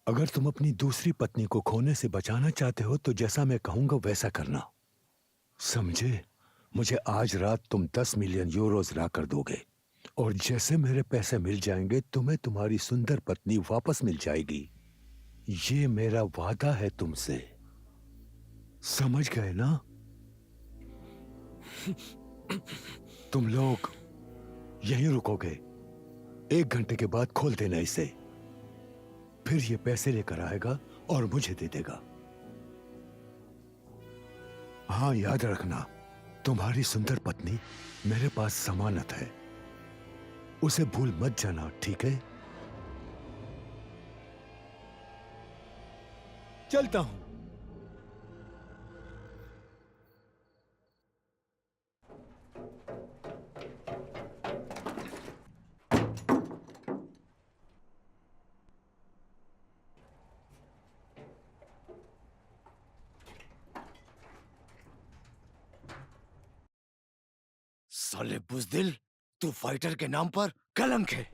अगर तुम अपनी दूसरी पत्नी को खोने से बचाना चाहते हो तो जैसा मैं कहूंगा वैसा करना, समझे? मुझे आज रात तुम 10 मिलियन यूरोज ला कर दोगे, और जैसे मेरे पैसे मिल जाएंगे तुम्हें तुम्हारी सुंदर पत्नी वापस मिल जाएगी। ये मेरा वादा है तुमसे, समझ गए ना? तुम लोग यहीं रुकोगे, 1 घंटे के बाद खोल देना इसे, फिर ये पैसे लेकर आएगा और मुझे दे देगा। हाँ, याद रखना, तुम्हारी सुंदर पत्नी मेरे पास जमानत है, उसे भूल मत जाना, ठीक है? चलता हूं। साले बुज़दिल, तू फाइटर के नाम पर कलंक है।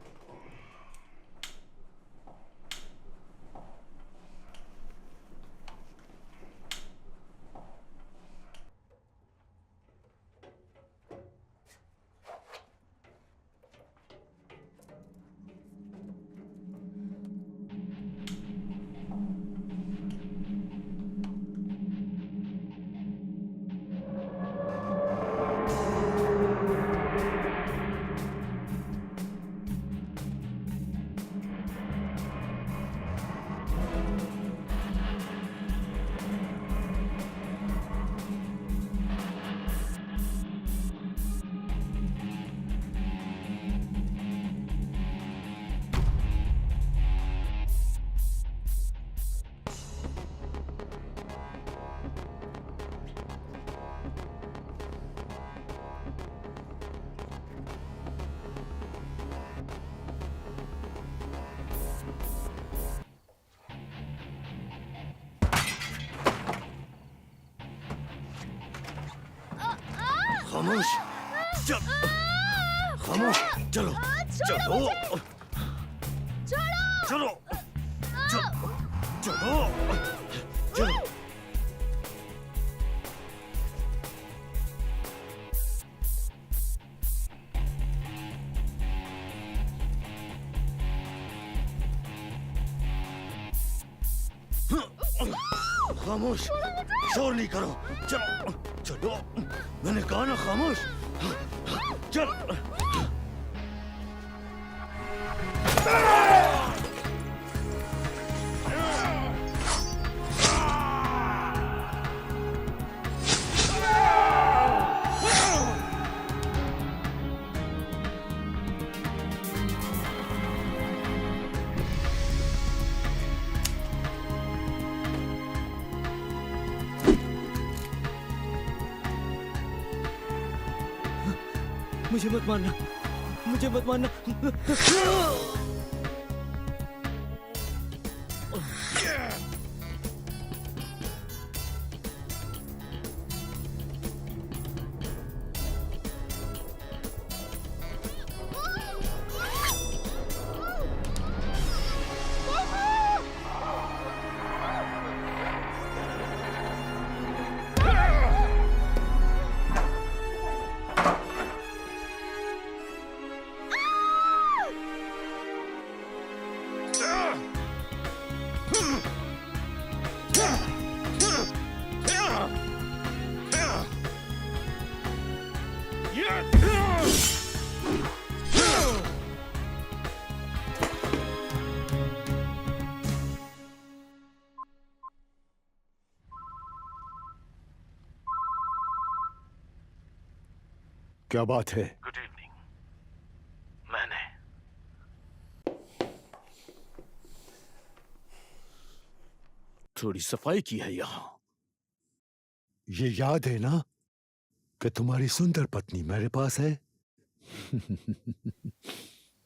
खामोश, खामोश, चलो, चलो, चलो, चलो, चलो। खामोश, शोर नहीं करो, चलो, चलो। मैंने कहा ना खामोश। चल। मुझे मत मारना, मुझे मत मारना। क्या बात है? Good evening. मैंने थोड़ी सफाई की है यहाँ। ये याद है ना कि तुम्हारी सुंदर पत्नी मेरे पास है।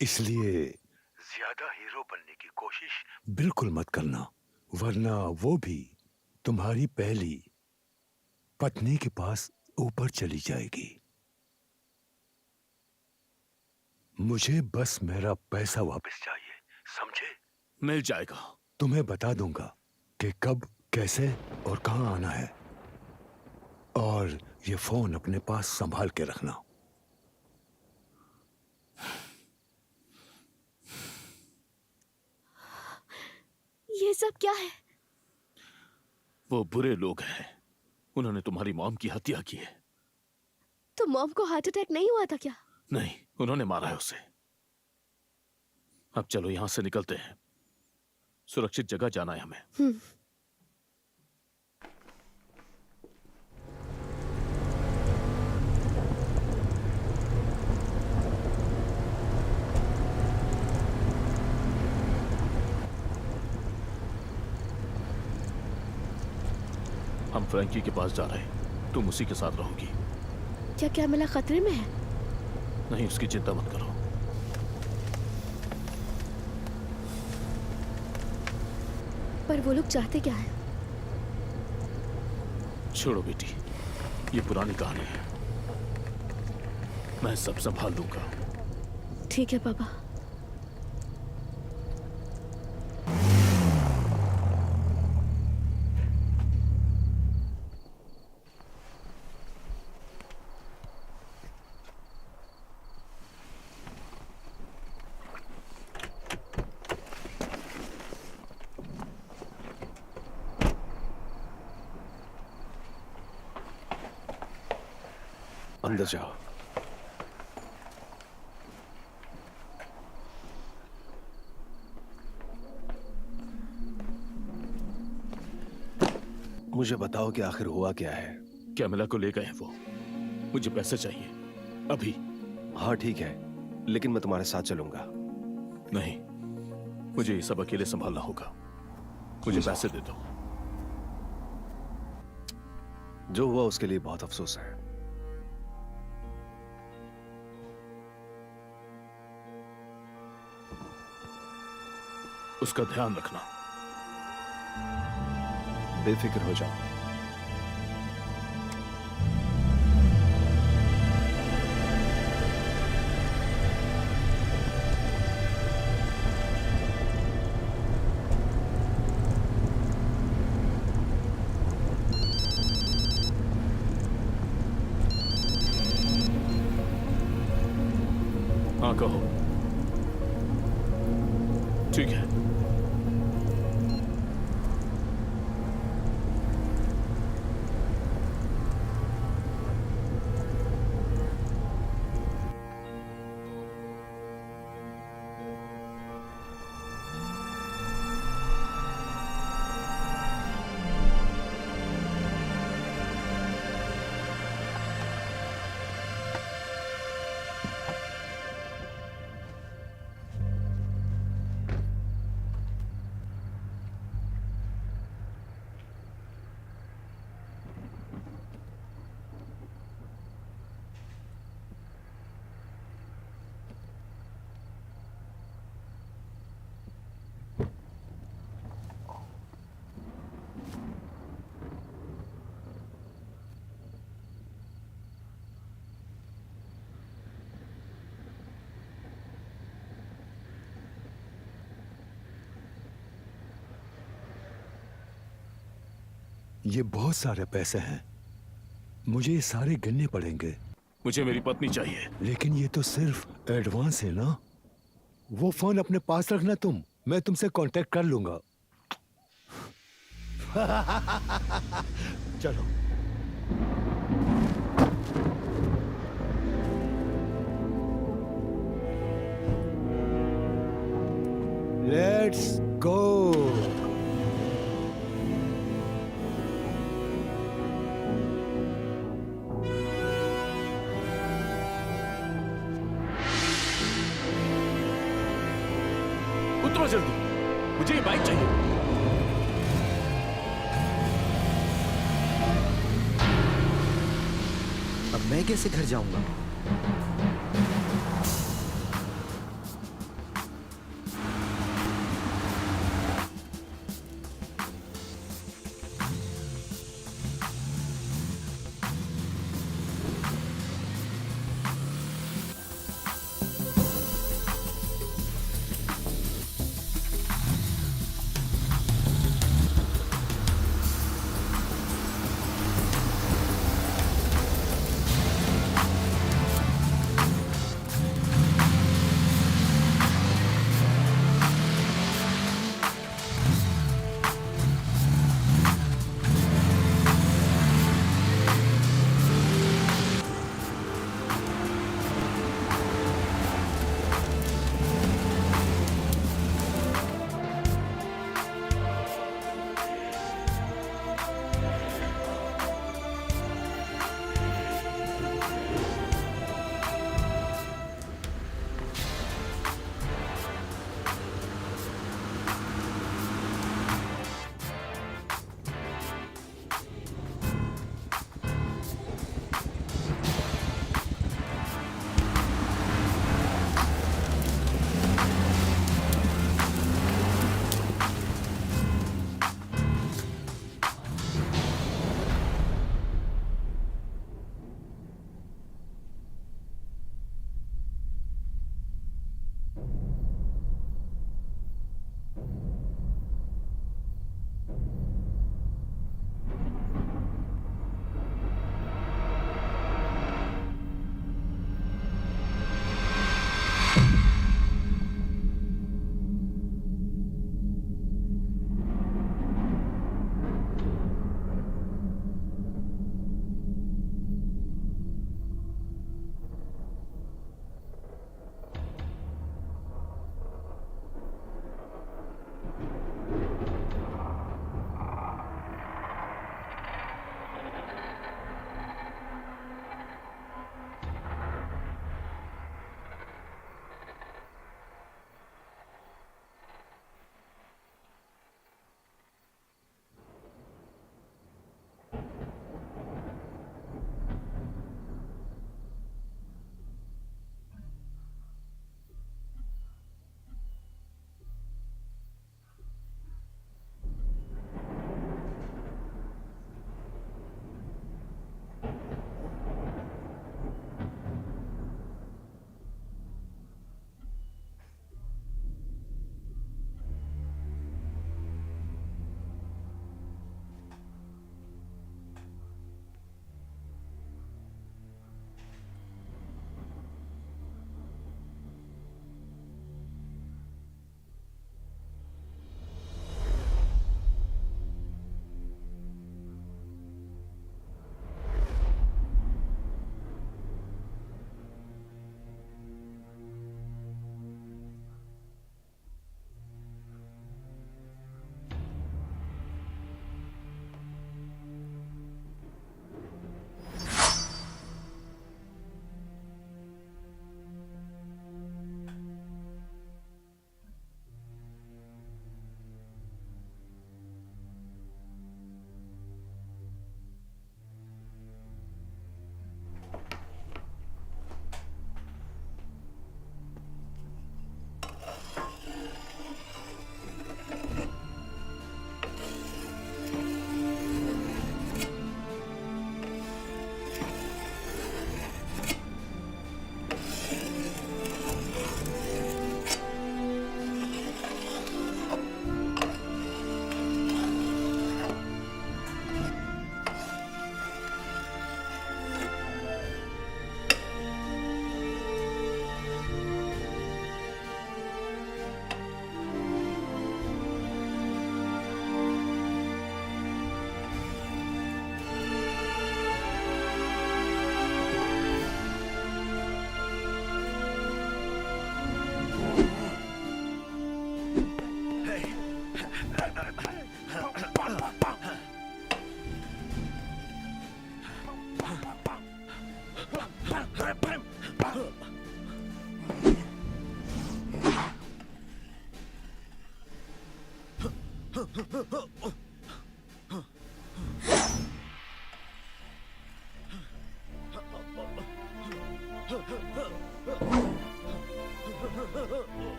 इसलिए ज्यादा हीरो बनने की कोशिश बिल्कुल मत करना, वरना वो भी तुम्हारी पहली पत्नी के पास ऊपर चली जाएगी। मुझे बस मेरा पैसा वापस चाहिए, समझे? मिल जाएगा। तुम्हें बता दूंगा कि कब, कैसे और कहां आना है। और ये फोन अपने पास संभाल के रखना। ये सब क्या है? वो बुरे लोग हैं, उन्होंने तुम्हारी मॉम की हत्या की है। तो मॉम को हार्ट अटैक नहीं हुआ था क्या? नहीं, उन्होंने मारा है उसे। अब चलो यहां से निकलते हैं, सुरक्षित जगह जाना है हमें। हम फ्रैंकी के पास जा रहे हैं, तुम उसी के साथ रहोगी। क्या कैमिला खतरे में है? नहीं, उसकी चिंता मत करो। पर वो लोग चाहते क्या है? छोड़ो बेटी, ये पुरानी कहानी है, मैं सब संभाल लूंगा। ठीक है पापा। अंदर जाओ। मुझे बताओ कि आखिर हुआ क्या है। कैमिला को ले गए हैं वो, मुझे पैसे चाहिए अभी। हाँ ठीक है, लेकिन मैं तुम्हारे साथ चलूंगा। नहीं, मुझे ये सब अकेले संभालना होगा, मुझे पैसे दे दो। जो हुआ उसके लिए बहुत अफसोस है। उसका ध्यान रखना। बेफिक्र हो जाओ। हाँ कहो। ठीक है। ये बहुत सारे पैसे हैं, मुझे ये सारे गिनने पड़ेंगे। मुझे मेरी पत्नी चाहिए। लेकिन ये तो सिर्फ एडवांस है ना। वो फोन अपने पास रखना तुम, मैं तुमसे कांटेक्ट कर लूंगा। चलो। Let's go. उतरो जल्दी, मुझे ये बाइक चाहिए। अब मैं कैसे घर जाऊंगा?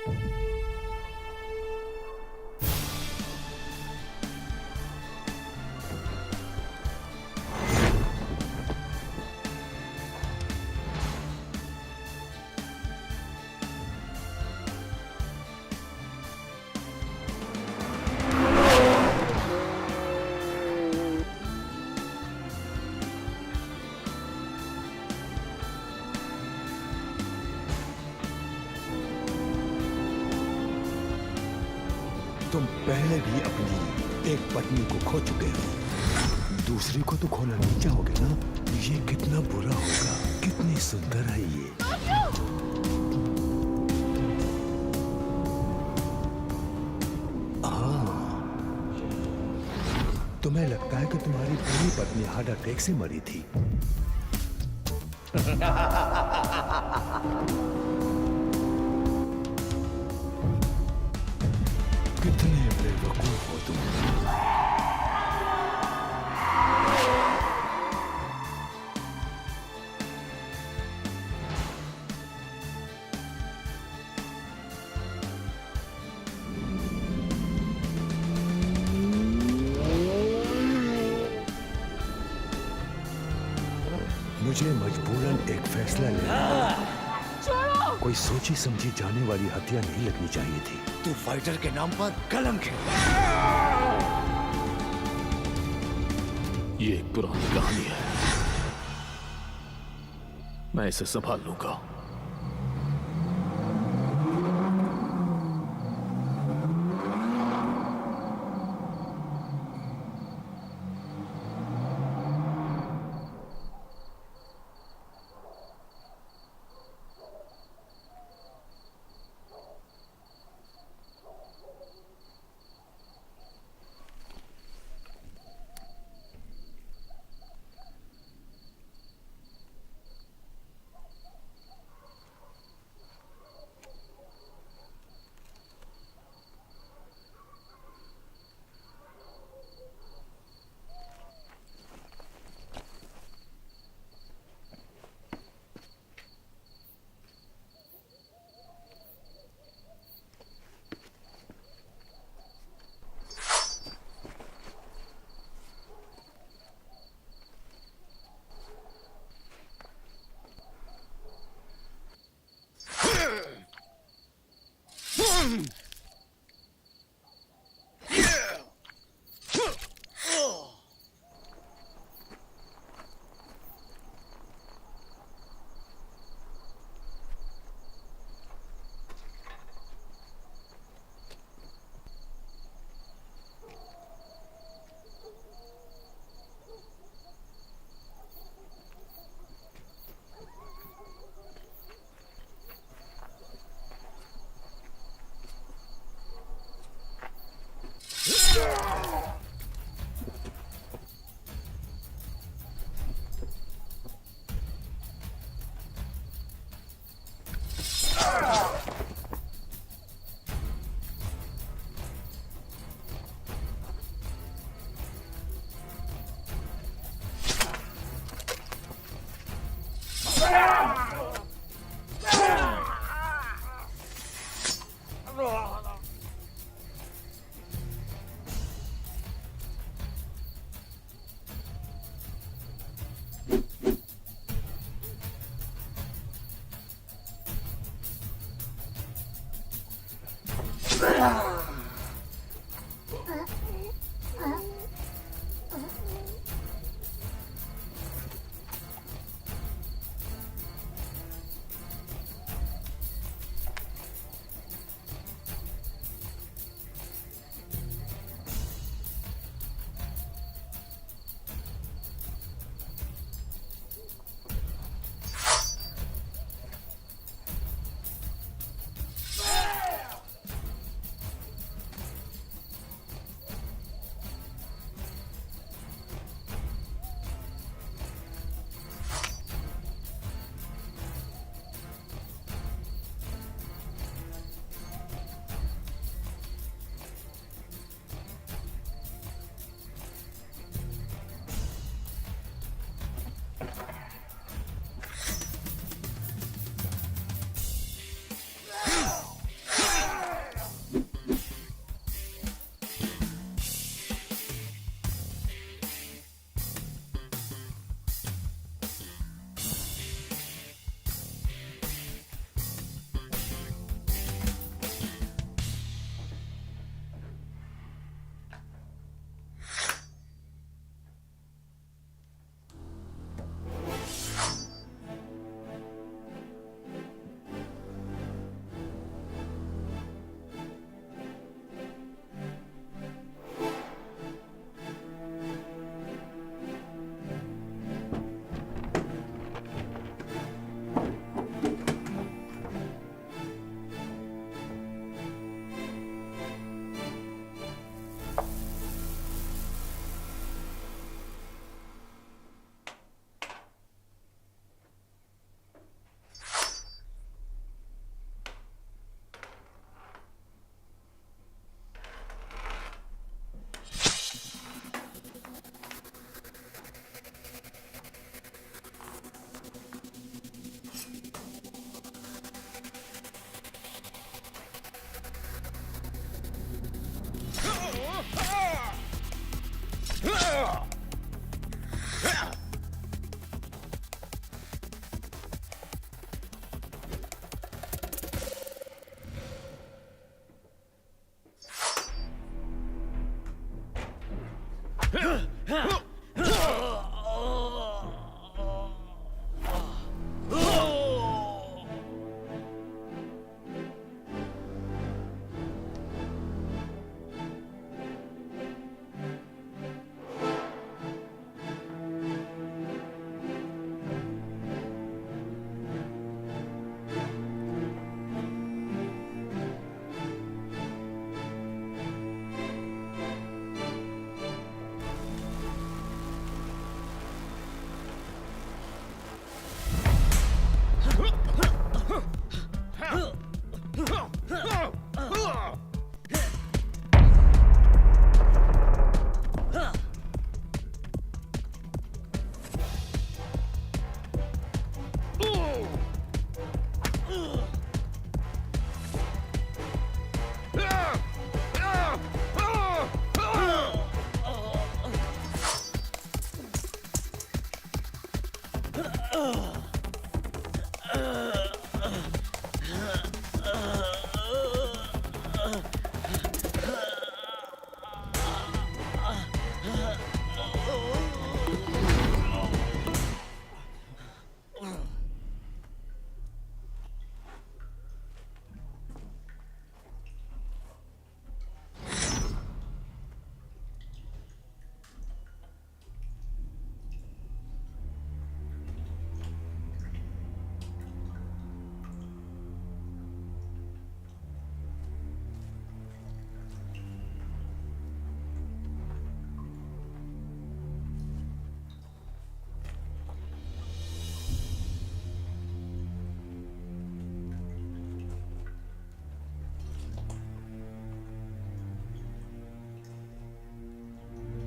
तुम पहले भी अपनी एक पत्नी को खो चुके हो, दूसरी को तो खोना नहीं चाहोगे ना? ये कितना बुरा होगा, कितनी सुंदर है ये। हाँ, तुम्हें लगता है कि तुम्हारी पहली पत्नी हार्ट अटैक से मरी थी? कितने बेवकूफ हो तुम। मुझे मजबूरन एक फैसला लेना। कोई सोची समझी जाने वाली हत्या नहीं लगनी चाहिए थी। तू फाइटर के नाम पर कलंक है। ये एक पुरानी कहानी है, मैं इसे संभाल लूंगा।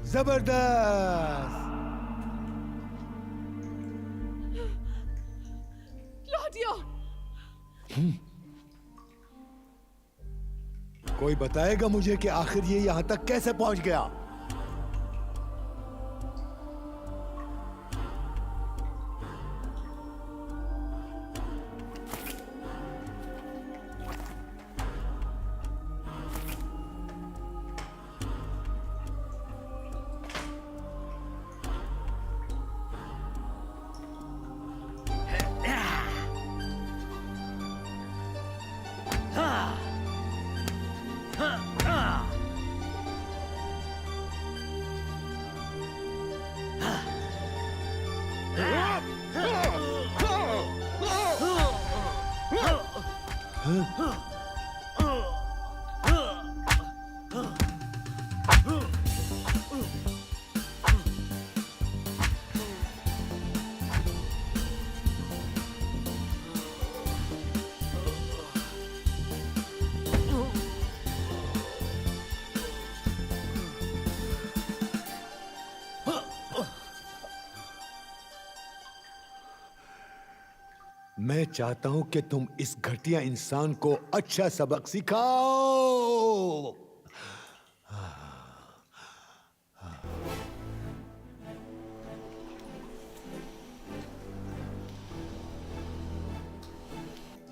जबरदस्त। क्लॉडिया! कोई बताएगा मुझे कि आखिर ये यहां तक कैसे पहुंच गया? मैं चाहता हूं कि तुम इस घटिया इंसान को अच्छा सबक सिखाओ।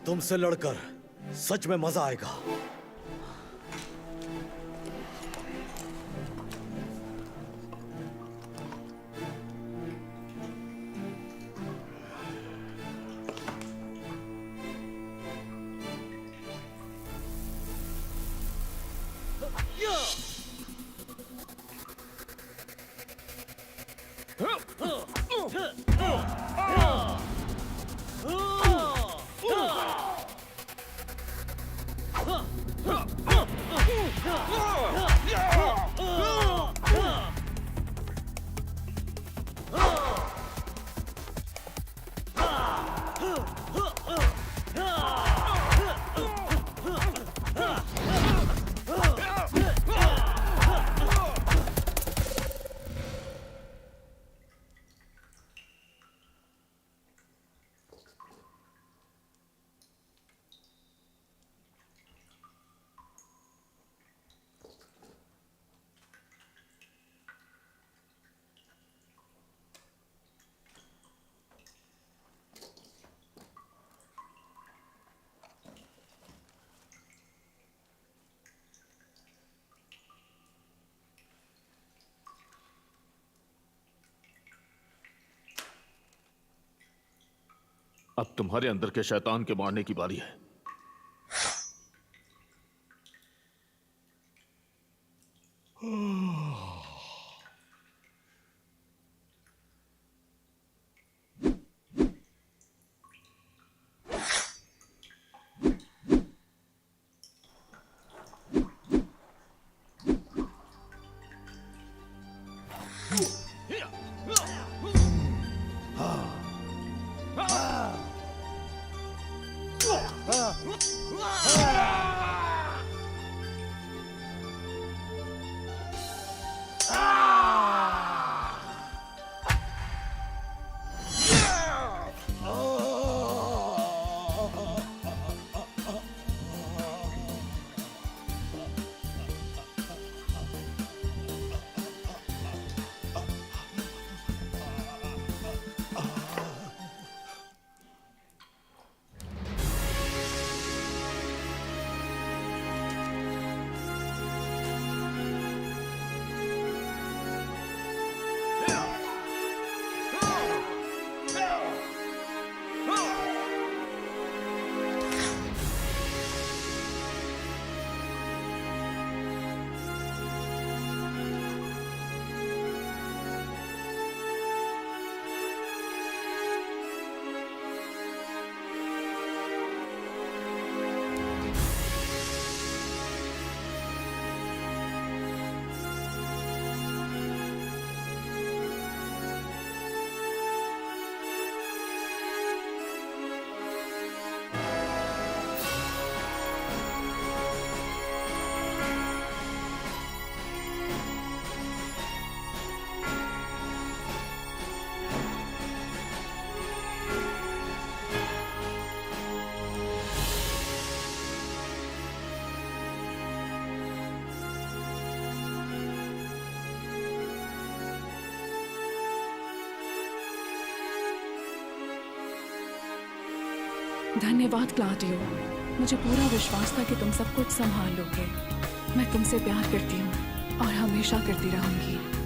तुमसे लड़कर सच में मजा आएगा। अब तुम्हारे अंदर के शैतान के मारने की बारी है। धन्यवाद क्लॉडियो, मुझे पूरा विश्वास था कि तुम सब कुछ संभाल लोगे। मैं तुमसे प्यार करती हूँ और हमेशा करती रहूंगी।